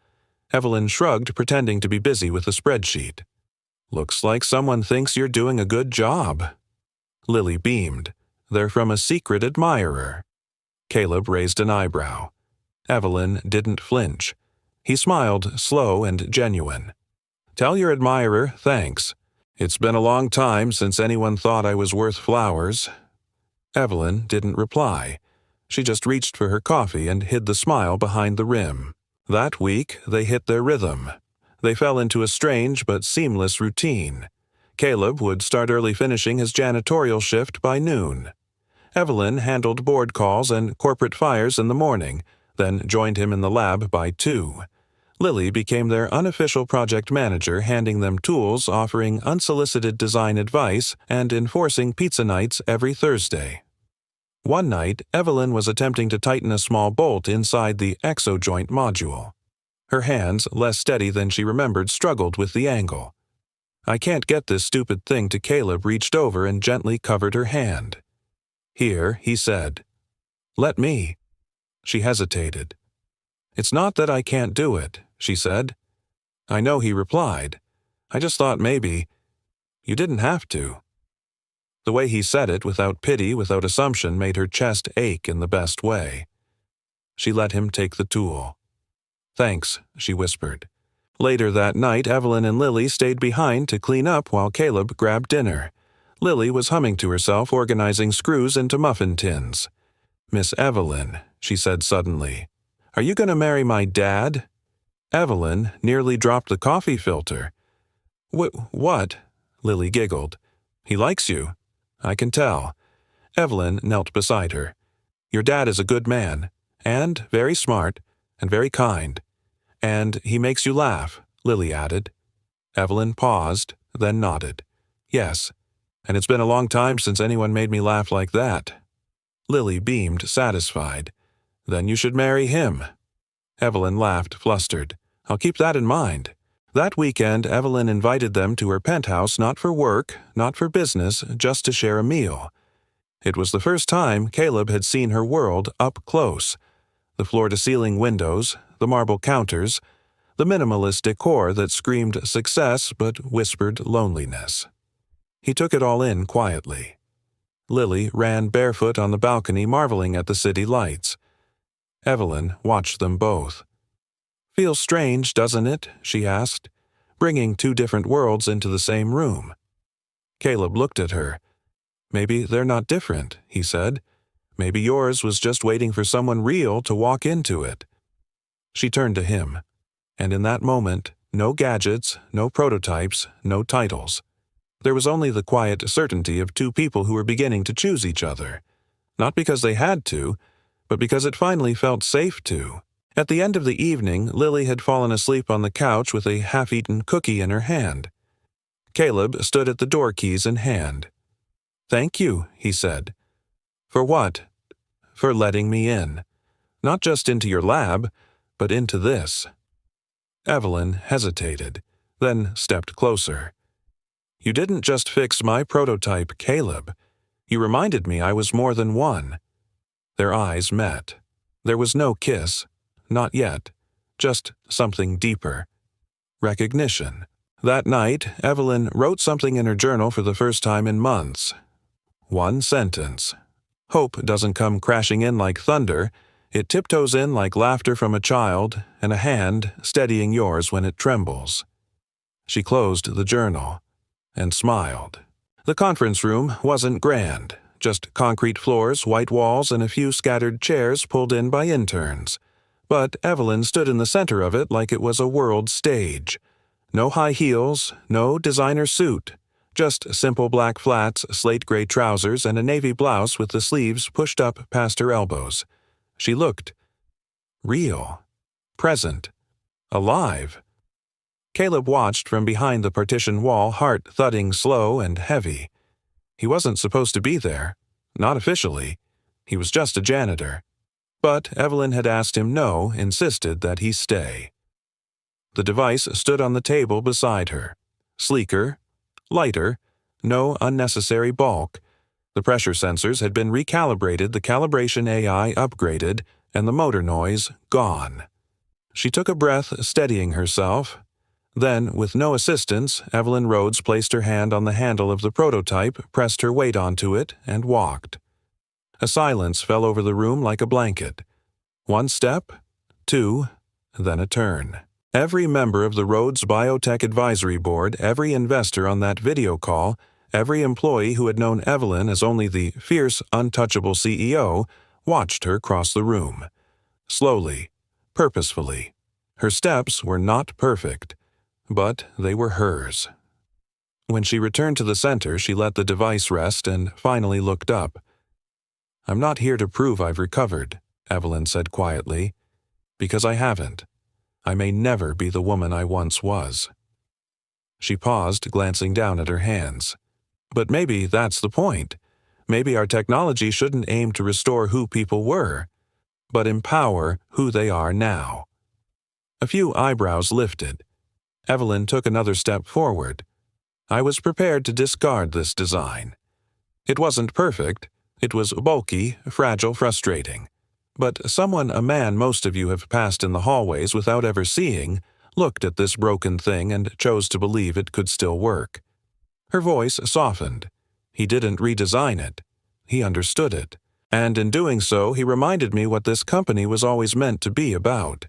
Evelyn shrugged, pretending to be busy with a spreadsheet. "Looks like someone thinks you're doing a good job." Lily beamed. "They're from a secret admirer." Caleb raised an eyebrow. Evelyn didn't flinch. He smiled, slow and genuine. "Tell your admirer thanks. It's been a long time since anyone thought I was worth flowers." Evelyn didn't reply. She just reached for her coffee and hid the smile behind the rim. That week, they hit their rhythm. They fell into a strange but seamless routine. Caleb would start early, finishing his janitorial shift by noon. Evelyn handled board calls and corporate fires in the morning, then joined him in the lab by 2. Lily became their unofficial project manager, handing them tools, offering unsolicited design advice, and enforcing pizza nights every Thursday. One night, Evelyn was attempting to tighten a small bolt inside the exo-joint module. Her hands, less steady than she remembered, struggled with the angle. "I can't get this stupid thing to." Caleb reached over and gently covered her hand. "Here," he said. "Let me." She hesitated. "It's not that I can't do it," she said. "I know," he replied. "I just thought maybe you didn't have to." The way he said it, without pity, without assumption, made her chest ache in the best way. She let him take the tool. "Thanks," she whispered. Later that night, Evelyn and Lily stayed behind to clean up while Caleb grabbed dinner. Lily was humming to herself, organizing screws into muffin tins. "Miss Evelyn," she said suddenly, "are you going to marry my dad?" Evelyn nearly dropped the coffee filter. What?" Lily giggled. "He likes you. I can tell." Evelyn knelt beside her. "Your dad is a good man, and very smart, and very kind. And he makes you laugh," Lily added. Evelyn paused, then nodded. "Yes, and it's been a long time since anyone made me laugh like that." Lily beamed, satisfied. "Then you should marry him." Evelyn laughed, flustered. "I'll keep that in mind." That weekend, Evelyn invited them to her penthouse, not for work, not for business, just to share a meal. It was the first time Caleb had seen her world up close. The floor-to-ceiling windows, the marble counters, the minimalist decor that screamed success but whispered loneliness. He took it all in quietly. Lily ran barefoot on the balcony, marveling at the city lights. Evelyn watched them both. "Feels strange, doesn't it?" she asked, "bringing 2 different worlds into the same room." Caleb looked at her. "Maybe they're not different," he said. "Maybe yours was just waiting for someone real to walk into it." She turned to him, and in that moment, no gadgets, no prototypes, no titles. There was only the quiet certainty of 2 people who were beginning to choose each other. Not because they had to, but because it finally felt safe to. At the end of the evening, Lily had fallen asleep on the couch with a half-eaten cookie in her hand. Caleb stood at the door, keys in hand. "Thank you," he said. "For what?" "For letting me in. Not just into your lab, but into this." Evelyn hesitated, then stepped closer. "You didn't just fix my prototype, Caleb. You reminded me I was more than one." Their eyes met. There was no kiss. Not yet. Just something deeper. Recognition. That night, Evelyn wrote something in her journal for the first time in months. 1 sentence. Hope doesn't come crashing in like thunder. It tiptoes in like laughter from a child, and a hand steadying yours when it trembles. She closed the journal and smiled. The conference room wasn't grand. Just concrete floors, white walls, and a few scattered chairs pulled in by interns. But Evelyn stood in the center of it like it was a world stage. No high heels, no designer suit. Just simple black flats, slate gray trousers, and a navy blouse with the sleeves pushed up past her elbows. She looked real, present, alive. Caleb watched from behind the partition wall, heart thudding slow and heavy. He wasn't supposed to be there. Not officially. He was just a janitor. But Evelyn had asked him no, insisted that he stay. The device stood on the table beside her. Sleeker, lighter, no unnecessary bulk. The pressure sensors had been recalibrated, the calibration AI upgraded, and the motor noise gone. She took a breath, steadying herself. Then, with no assistance, Evelyn Rhodes placed her hand on the handle of the prototype, pressed her weight onto it, and walked. A silence fell over the room like a blanket. One step, two, then a turn. Every member of the Rhodes Biotech Advisory Board, every investor on that video call, every employee who had known Evelyn as only the fierce, untouchable CEO, watched her cross the room. Slowly, purposefully. Her steps were not perfect, but they were hers. When she returned to the center, she let the device rest and finally looked up. "I'm not here to prove I've recovered," Evelyn said quietly, "because I haven't. I may never be the woman I once was." She paused, glancing down at her hands. "But maybe that's the point. Maybe our technology shouldn't aim to restore who people were, but empower who they are now." A few eyebrows lifted. Evelyn took another step forward. "I was prepared to discard this design. It wasn't perfect. It was bulky, fragile, frustrating. But a man most of you have passed in the hallways without ever seeing, looked at this broken thing and chose to believe it could still work." Her voice softened. "He didn't redesign it. He understood it. And in doing so, he reminded me what this company was always meant to be about."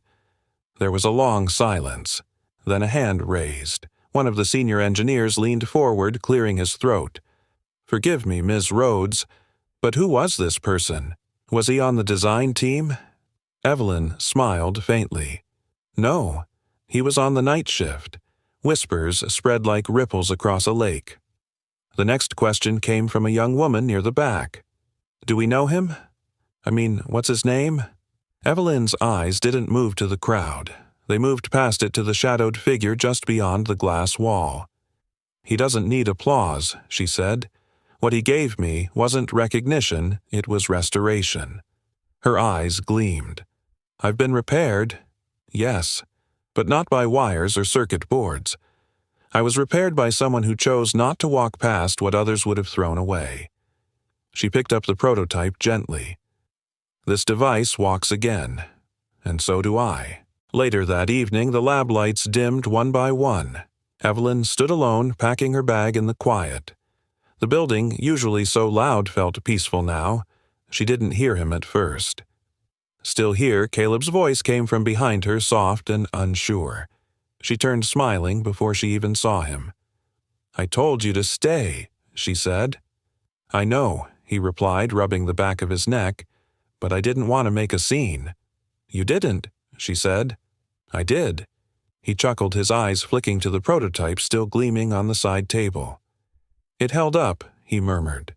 There was a long silence. Then a hand raised. One of the senior engineers leaned forward, clearing his throat. "Forgive me, Ms. Rhodes, but who was this person? Was he on the design team?" Evelyn smiled faintly. "No, he was on the night shift." Whispers spread like ripples across a lake. The next question came from a young woman near the back. "Do we know him? What's his name?" Evelyn's eyes didn't move to the crowd. They moved past it to the shadowed figure just beyond the glass wall. "He doesn't need applause," she said. "What he gave me wasn't recognition, it was restoration." Her eyes gleamed. "I've been repaired. Yes, but not by wires or circuit boards. I was repaired by someone who chose not to walk past what others would have thrown away." She picked up the prototype gently. "This device walks again, and so do I." Later that evening, the lab lights dimmed one by one. Evelyn stood alone, packing her bag in the quiet. The building, usually so loud, felt peaceful now. She didn't hear him at first. Still here, Caleb's voice came from behind her, soft and unsure. She turned smiling before she even saw him. "I told you to stay," she said. "I know," he replied, rubbing the back of his neck, "but I didn't want to make a scene." "You didn't," she said. "I did." He chuckled, his eyes flicking to the prototype still gleaming on the side table. "It held up," he murmured.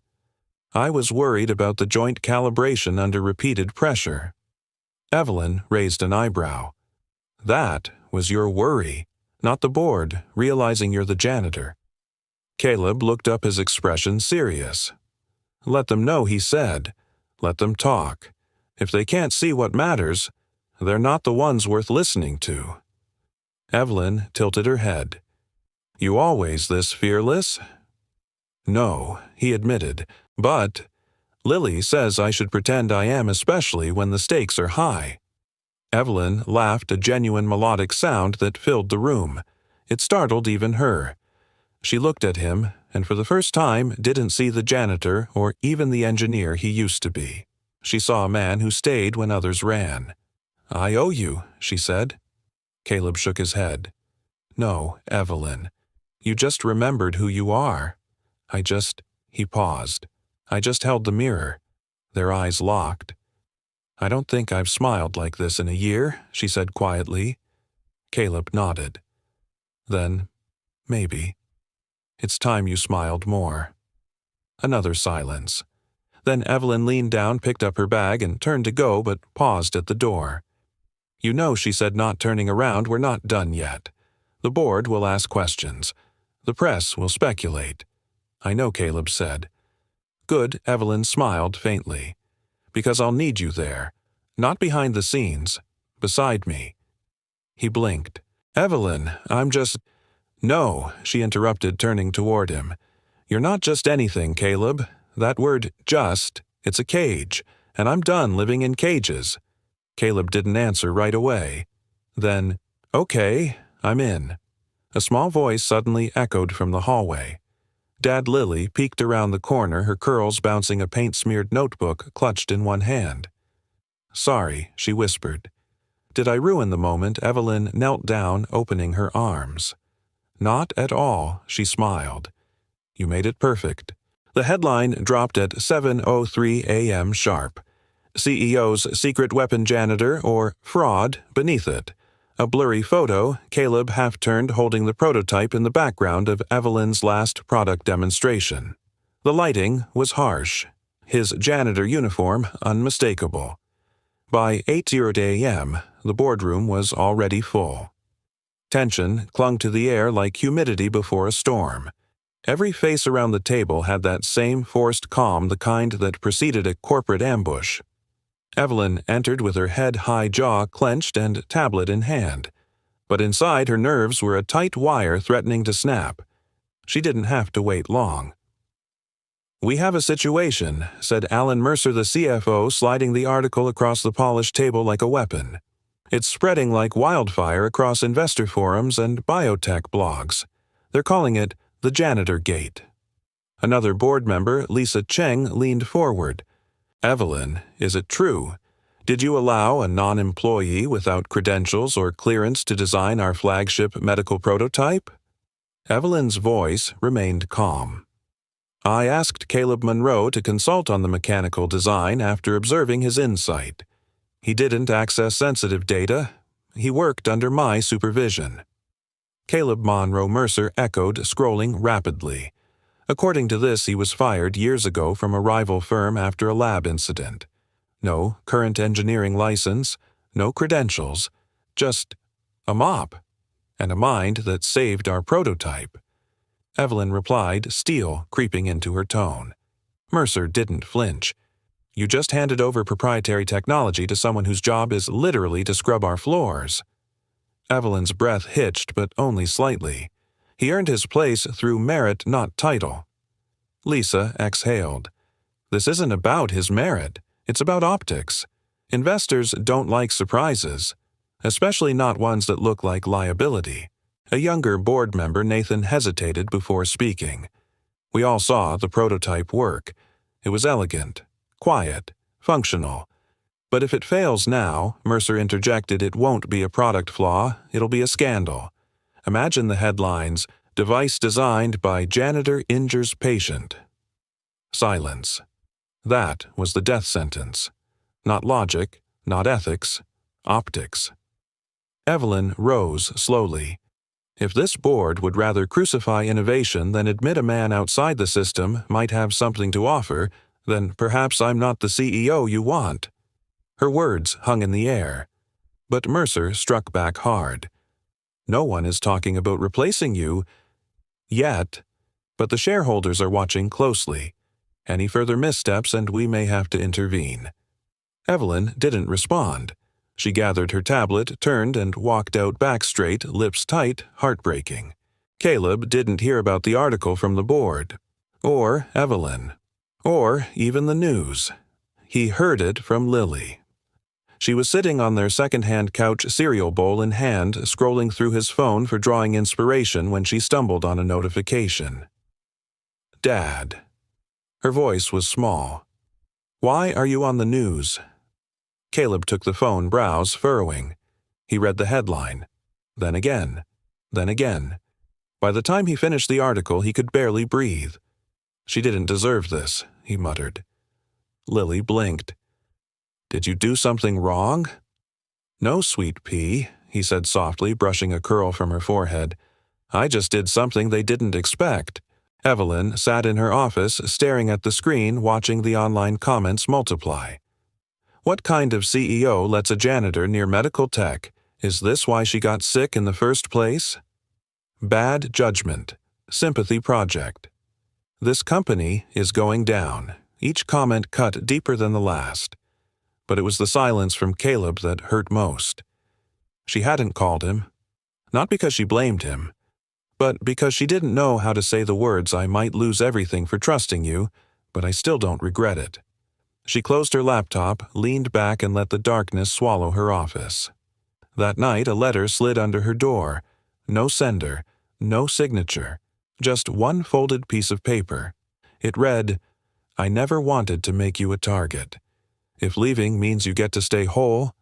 "I was worried about the joint calibration under repeated pressure." Evelyn raised an eyebrow. "That was your worry, not the board, realizing you're the janitor." Caleb looked up, his expression serious. "Let them know," he said. "Let them talk. If they can't see what matters, they're not the ones worth listening to." Evelyn tilted her head. "You always this fearless?" "No," he admitted, "but Lily says I should pretend I am, especially when the stakes are high." Evelyn laughed, a genuine melodic sound that filled the room. It startled even her. She looked at him, and for the first time didn't see the janitor or even the engineer he used to be. She saw a man who stayed when others ran. "I owe you," she said. Caleb shook his head. "No, Evelyn. You just remembered who you are. He paused. "I just held the mirror." Their eyes locked. "I don't think I've smiled like this in a year," she said quietly. Caleb nodded. "Then, maybe. It's time you smiled more." Another silence. Then Evelyn leaned down, picked up her bag, and turned to go, but paused at the door. "You know," she said, not turning around, "we're not done yet. The board will ask questions. The press will speculate." "I know," Caleb said. "Good," Evelyn smiled faintly. "Because I'll need you there. Not behind the scenes. Beside me." He blinked. "Evelyn, I'm just—" "No," she interrupted, turning toward him. "You're not just anything, Caleb. That word, just, it's a cage, and I'm done living in cages." Caleb didn't answer right away. Then, "Okay, I'm in." A small voice suddenly echoed from the hallway. Dad Lily peeked around the corner, her curls bouncing a paint-smeared notebook clutched in one hand. "Sorry," she whispered. "Did I ruin the moment?" Evelyn knelt down, opening her arms. "Not at all," she smiled. "You made it perfect." The headline dropped at 7:03 a.m. sharp. CEO's secret weapon janitor, or fraud, beneath it. A blurry photo, Caleb half-turned holding the prototype in the background of Evelyn's last product demonstration. The lighting was harsh. His janitor uniform unmistakable. By 8:00 a.m., the boardroom was already full. Tension clung to the air like humidity before a storm. Every face around the table had that same forced calm, the kind that preceded a corporate ambush. Evelyn entered with her head-high jaw clenched and tablet in hand. But inside, her nerves were a tight wire threatening to snap. She didn't have to wait long. "We have a situation," said Alan Mercer, the CFO, sliding the article across the polished table like a weapon. "It's spreading like wildfire across investor forums and biotech blogs. They're calling it the Janitor Gate." Another board member, Lisa Cheng, leaned forward. "Evelyn, is it true? Did you allow a non-employee without credentials or clearance to design our flagship medical prototype?" Evelyn's voice remained calm. "I asked Caleb Monroe to consult on the mechanical design after observing his insight. He didn't access sensitive data. He worked under my supervision." Caleb Monroe Mercer echoed, scrolling rapidly. According to this, he was fired years ago from a rival firm after a lab incident. No current engineering license, no credentials, just a mop, and a mind that saved our prototype. Evelyn replied, steel creeping into her tone. Mercer didn't flinch. "You just handed over proprietary technology to someone whose job is literally to scrub our floors." Evelyn's breath hitched, but only slightly. He earned his place through merit, not title. Lisa exhaled. "This isn't about his merit. It's about optics. Investors don't like surprises, especially not ones that look like liability." A younger board member, Nathan, hesitated before speaking. "We all saw the prototype work. It was elegant, quiet, functional. But if it fails now," Mercer interjected, "it won't be a product flaw, it'll be a scandal. Imagine the headlines, 'Device designed by janitor injures patient.'" Silence. That was the death sentence. Not logic, not ethics, optics. Evelyn rose slowly. If this board would rather crucify innovation than admit a man outside the system might have something to offer, then perhaps I'm not the CEO you want. Her words hung in the air. But Mercer struck back hard. "No one is talking about replacing you yet, but the shareholders are watching closely. Any further missteps and we may have to intervene." Evelyn didn't respond. She gathered her tablet, turned, and walked out back straight, lips tight, heartbreaking. Caleb didn't hear about the article from the board, or Evelyn, or even the news. He heard it from Lily. She was sitting on their second-hand couch, cereal bowl in hand, scrolling through his phone for drawing inspiration when she stumbled on a notification. "Dad." Her voice was small. "Why are you on the news?" Caleb took the phone, brows furrowing. He read the headline. Then again. Then again. By the time he finished the article, he could barely breathe. "She didn't deserve this," he muttered. Lily blinked. "Did you do something wrong?" "No, sweet pea," he said softly, brushing a curl from her forehead. "I just did something they didn't expect." Evelyn sat in her office, staring at the screen, watching the online comments multiply. What kind of CEO lets a janitor near medical tech? Is this why she got sick in the first place? Bad judgment. Sympathy project. This company is going down. Each comment cut deeper than the last. But it was the silence from Caleb that hurt most. She hadn't called him. Not because she blamed him, but because she didn't know how to say the words, "I might lose everything for trusting you, but I still don't regret it." She closed her laptop, leaned back, and let the darkness swallow her office. That night, a letter slid under her door. No sender, no signature, just one folded piece of paper. It read, "I never wanted to make you a target. If leaving means you get to stay whole,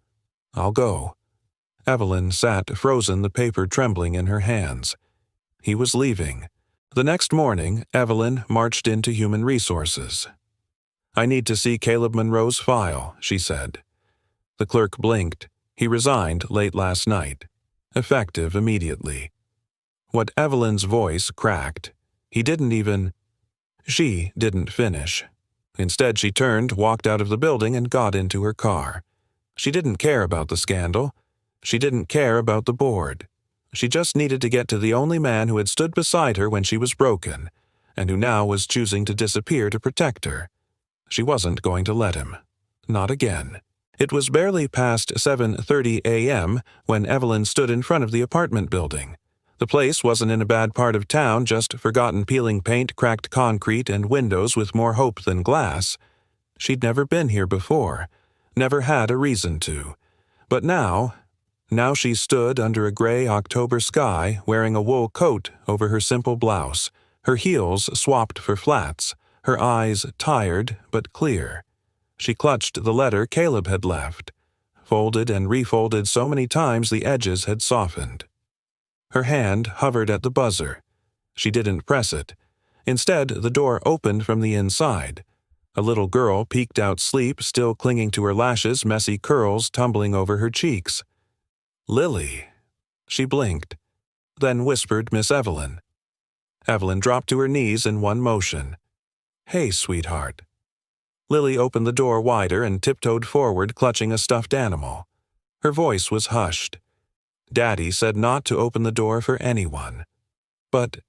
I'll go." Evelyn sat frozen, the paper trembling in her hands. He was leaving. The next morning, Evelyn marched into Human Resources. "I need to see Caleb Monroe's file," she said. The clerk blinked. He resigned late last night. Effective immediately. What Evelyn's voice cracked. She didn't finish. Instead, she turned, walked out of the building, and got into her car. She didn't care about the scandal. She didn't care about the board. She just needed to get to the only man who had stood beside her when she was broken, and who now was choosing to disappear to protect her. She wasn't going to let him. Not again. It was barely past 7:30 a.m. when Evelyn stood in front of the apartment building. The place wasn't in a bad part of town, just forgotten peeling paint, cracked concrete, and windows with more hope than glass. She'd never been here before, never had a reason to. But now she stood under a gray October sky, wearing a wool coat over her simple blouse, her heels swapped for flats, her eyes tired but clear. She clutched the letter Caleb had left, folded and refolded so many times the edges had softened. Her hand hovered at the buzzer. She didn't press it. Instead, the door opened from the inside. A little girl peeked out, sleep still clinging to her lashes, messy curls tumbling over her cheeks. "Lily." She blinked, then whispered Miss Evelyn. Evelyn dropped to her knees in one motion. "Hey, sweetheart." Lily opened the door wider and tiptoed forward, clutching a stuffed animal. Her voice was hushed. "Daddy said not to open the door for anyone. But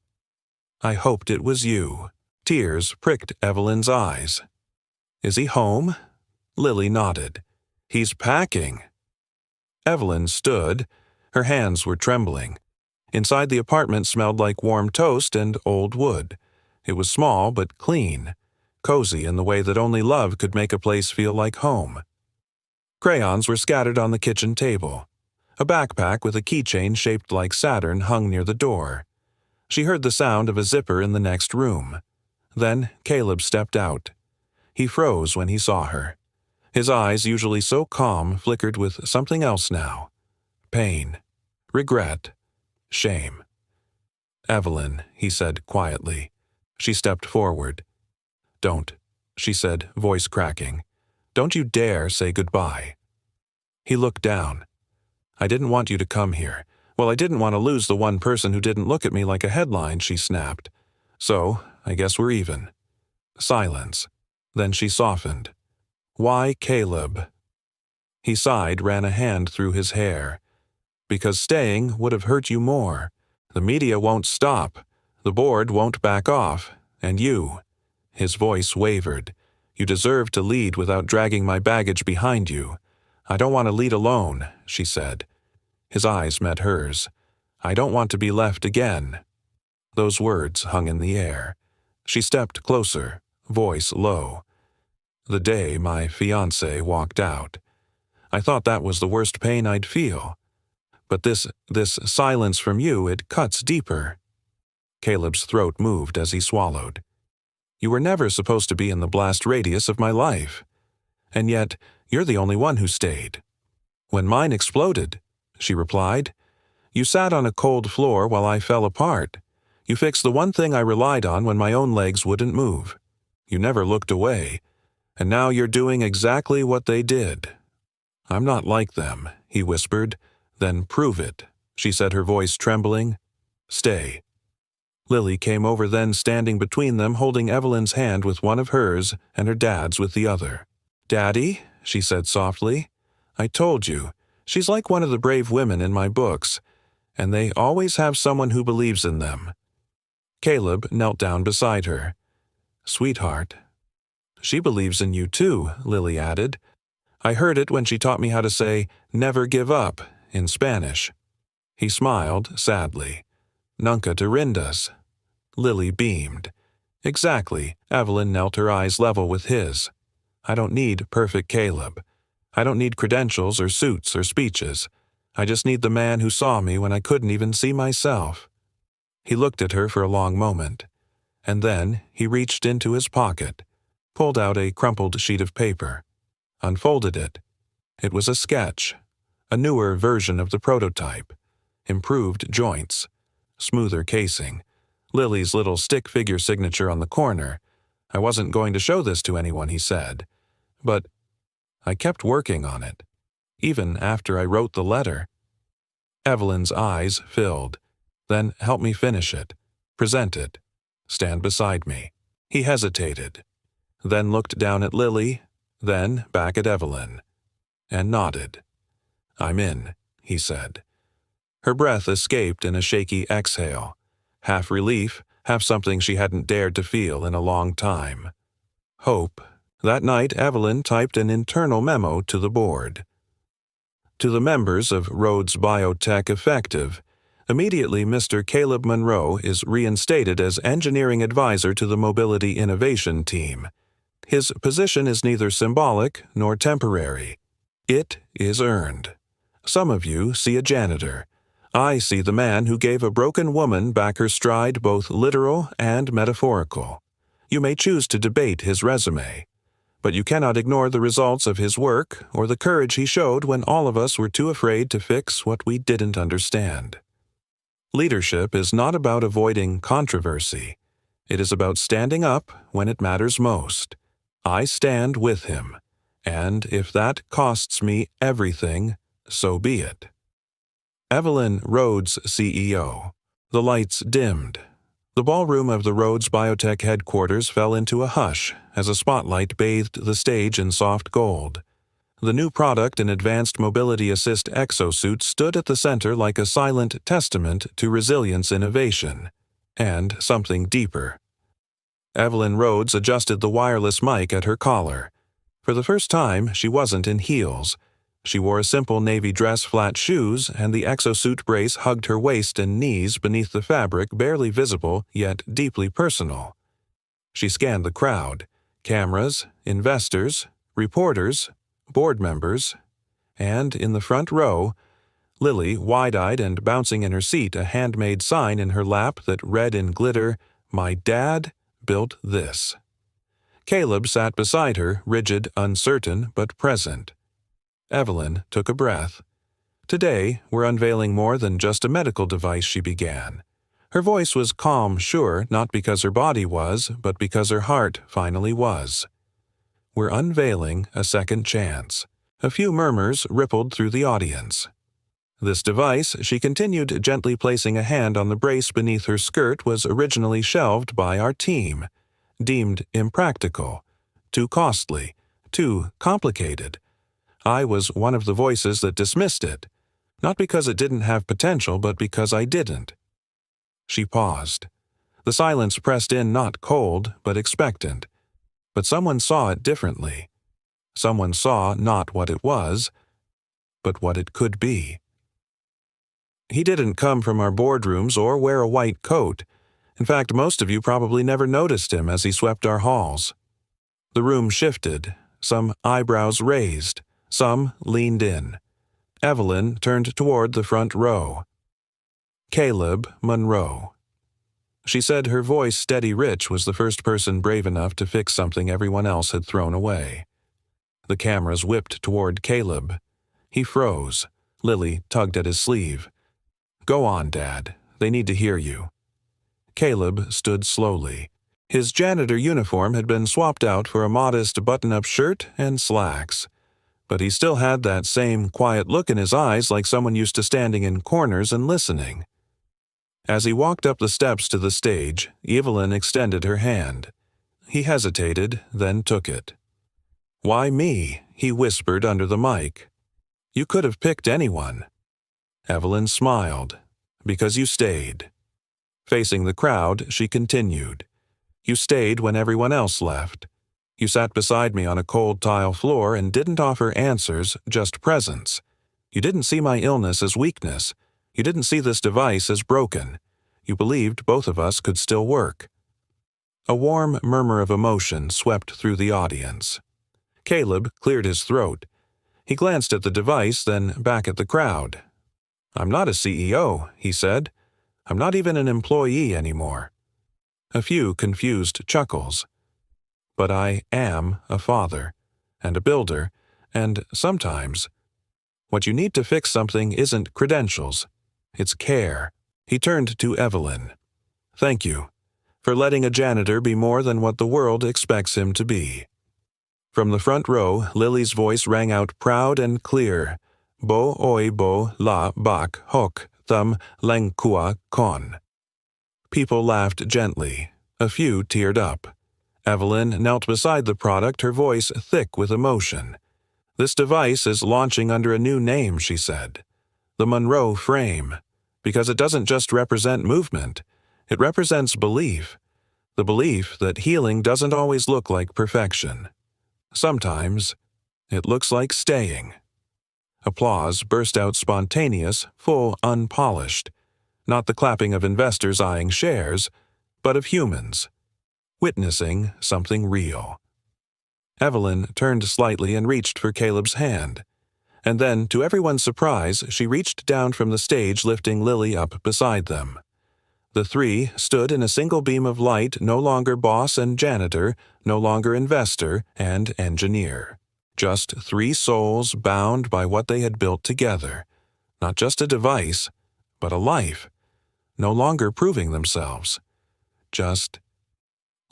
I hoped it was you." Tears pricked Evelyn's eyes. "Is he home?" Lily nodded. "He's packing." Evelyn stood. Her hands were trembling. Inside, the apartment smelled like warm toast and old wood. It was small but clean, cozy in the way that only love could make a place feel like home. Crayons were scattered on the kitchen table. A backpack with a keychain shaped like Saturn hung near the door. She heard the sound of a zipper in the next room. Then Caleb stepped out. He froze when he saw her. His eyes, usually so calm, flickered with something else now. Pain, regret, shame. "Evelyn," he said quietly. She stepped forward. "Don't," she said, voice cracking. "Don't you dare say goodbye." He looked down. "I didn't want you to come here. Well, I didn't want to lose the one person who didn't look at me like a headline," she snapped. "So, I guess we're even." Silence. Then she softened. "Why Caleb?" He sighed, ran a hand through his hair. "Because staying would have hurt you more. The media won't stop. The board won't back off. And you." His voice wavered. "You deserve to lead without dragging my baggage behind you." "I don't want to lead alone," she said. His eyes met hers. "I don't want to be left again." Those words hung in the air. She stepped closer, voice low. "The day my fiancé walked out. I thought that was the worst pain I'd feel. But this silence from you, it cuts deeper." Caleb's throat moved as he swallowed. "You were never supposed to be in the blast radius of my life. And yet, you're the only one who stayed." "When mine exploded," she replied. "You sat on a cold floor while I fell apart. You fixed the one thing I relied on when my own legs wouldn't move. You never looked away. And now you're doing exactly what they did." "I'm not like them," he whispered. "Then prove it," she said, her voice trembling. "Stay." Lily came over, then standing between them, holding Evelyn's hand with one of hers and her dad's with the other. "Daddy," she said softly, "I told you, she's like one of the brave women in my books, and they always have someone who believes in them." Caleb knelt down beside her. "Sweetheart." "She believes in you too," Lily added. "I heard it when she taught me how to say, 'never give up,' in Spanish." He smiled sadly. "Nunca te rindas." Lily beamed. "Exactly." Evelyn knelt, her eyes level with his. "I don't need perfect Caleb. I don't need credentials or suits or speeches. I just need the man who saw me when I couldn't even see myself." He looked at her for a long moment, and then he reached into his pocket, pulled out a crumpled sheet of paper, unfolded it. It was a sketch, a newer version of the prototype, improved joints, smoother casing, Lily's little stick figure signature on the corner. I wasn't going to show this to anyone, he said, but I kept working on it, even after I wrote the letter. Evelyn's eyes filled. Then help me finish it, present it, stand beside me. He hesitated, then looked down at Lily, then back at Evelyn, and nodded. I'm in, he said. Her breath escaped in a shaky exhale, half relief, half something she hadn't dared to feel in a long time. Hope. That night, Evelyn typed an internal memo to the board. To the members of Rhodes Biotech Effective, immediately Mr. Caleb Monroe is reinstated as engineering advisor to the Mobility Innovation Team. His position is neither symbolic nor temporary. It is earned. Some of you see a janitor. I see the man who gave a broken woman back her stride, both literal and metaphorical. You may choose to debate his resume, but you cannot ignore the results of his work or the courage he showed when all of us were too afraid to fix what we didn't understand. Leadership is not about avoiding controversy. It is about standing up when it matters most. I stand with him, and if that costs me everything, so be it. Evelyn Rhodes, CEO. The lights dimmed. The ballroom of the Rhodes Biotech headquarters fell into a hush as a spotlight bathed the stage in soft gold. The new product, an advanced mobility assist exosuit, stood at the center like a silent testament to resilience innovation, and something deeper. Evelyn Rhodes adjusted the wireless mic at her collar. For the first time, she wasn't in heels. She wore a simple navy dress, flat shoes, and the exosuit brace hugged her waist and knees beneath the fabric, barely visible, yet deeply personal. She scanned the crowd: cameras, investors, reporters, board members, and in the front row, Lily, wide-eyed and bouncing in her seat, a handmade sign in her lap that read in glitter, "My dad built this." Caleb sat beside her, rigid, uncertain, but present. Evelyn took a breath. Today, we're unveiling more than just a medical device, she began. Her voice was calm, sure, not because her body was, but because her heart finally was. We're unveiling a second chance. A few murmurs rippled through the audience. This device, she continued, gently placing a hand on the brace beneath her skirt, was originally shelved by our team, deemed impractical, too costly, too complicated. I was one of the voices that dismissed it, not because it didn't have potential, but because I didn't. She paused. The silence pressed in, not cold, but expectant. But someone saw it differently. Someone saw not what it was, but what it could be. He didn't come from our boardrooms or wear a white coat. In fact, most of you probably never noticed him as he swept our halls. The room shifted, some eyebrows raised, some leaned in. Evelyn turned toward the front row. Caleb Monroe. She said, her voice steady rich, was the first person brave enough to fix something everyone else had thrown away. The cameras whipped toward Caleb. He froze. Lily tugged at his sleeve. "Go on, Dad. They need to hear you." Caleb stood slowly. His janitor uniform had been swapped out for a modest button-up shirt and slacks, but he still had that same quiet look in his eyes, like someone used to standing in corners and listening. As he walked up the steps to the stage, Evelyn extended her hand. He hesitated, then took it. "Why me?" he whispered under the mic. "You could have picked anyone." Evelyn smiled. "Because you stayed." Facing the crowd, she continued. "You stayed when everyone else left. You sat beside me on a cold tile floor and didn't offer answers, just presence. You didn't see my illness as weakness. You didn't see this device as broken. You believed both of us could still work." A warm murmur of emotion swept through the audience. Caleb cleared his throat. He glanced at the device, then back at the crowd. "I'm not a CEO," he said. I'm not even an employee anymore. A few confused chuckles. But I am a father, and a builder, and sometimes, what you need to fix something isn't credentials, it's care. He turned to Evelyn. Thank you for letting a janitor be more than what the world expects him to be. From the front row, Lily's voice rang out proud and clear. Bo oi bo la bak hok thum lengkua kon. People laughed gently. A few teared up. Evelyn knelt beside the product, her voice thick with emotion. This device is launching under a new name, she said. The Monroe Frame. Because it doesn't just represent movement. It represents belief. The belief that healing doesn't always look like perfection. Sometimes, it looks like staying. Applause burst out spontaneous, full, unpolished. Not the clapping of investors eyeing shares, but of humans, witnessing something real. Evelyn turned slightly and reached for Caleb's hand. And then, to everyone's surprise, she reached down from the stage, lifting Lily up beside them. The three stood in a single beam of light, no longer boss and janitor, no longer investor and engineer. Just three souls bound by what they had built together. Not just a device, but a life. No longer proving themselves. Just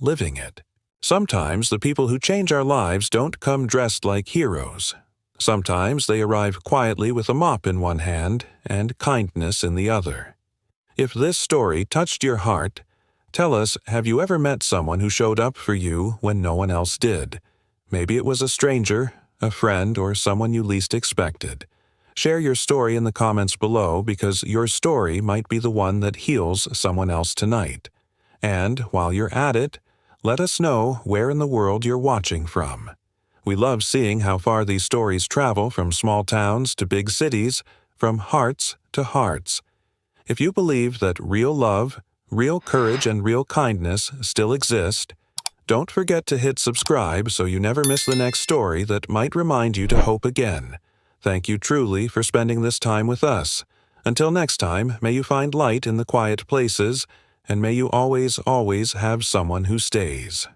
living it. Sometimes the people who change our lives don't come dressed like heroes. Sometimes they arrive quietly with a mop in one hand and kindness in the other. If this story touched your heart, tell us, have you ever met someone who showed up for you when no one else did? Maybe it was a stranger, a friend, or someone you least expected. Share your story in the comments below because your story might be the one that heals someone else tonight. And while you're at it, let us know where in the world you're watching from. We love seeing how far these stories travel from small towns to big cities, from hearts to hearts. If you believe that real love, real courage, and real kindness still exist, don't forget to hit subscribe so you never miss the next story that might remind you to hope again. Thank you truly for spending this time with us. Until next time, may you find light in the quiet places, and may you always, always have someone who stays.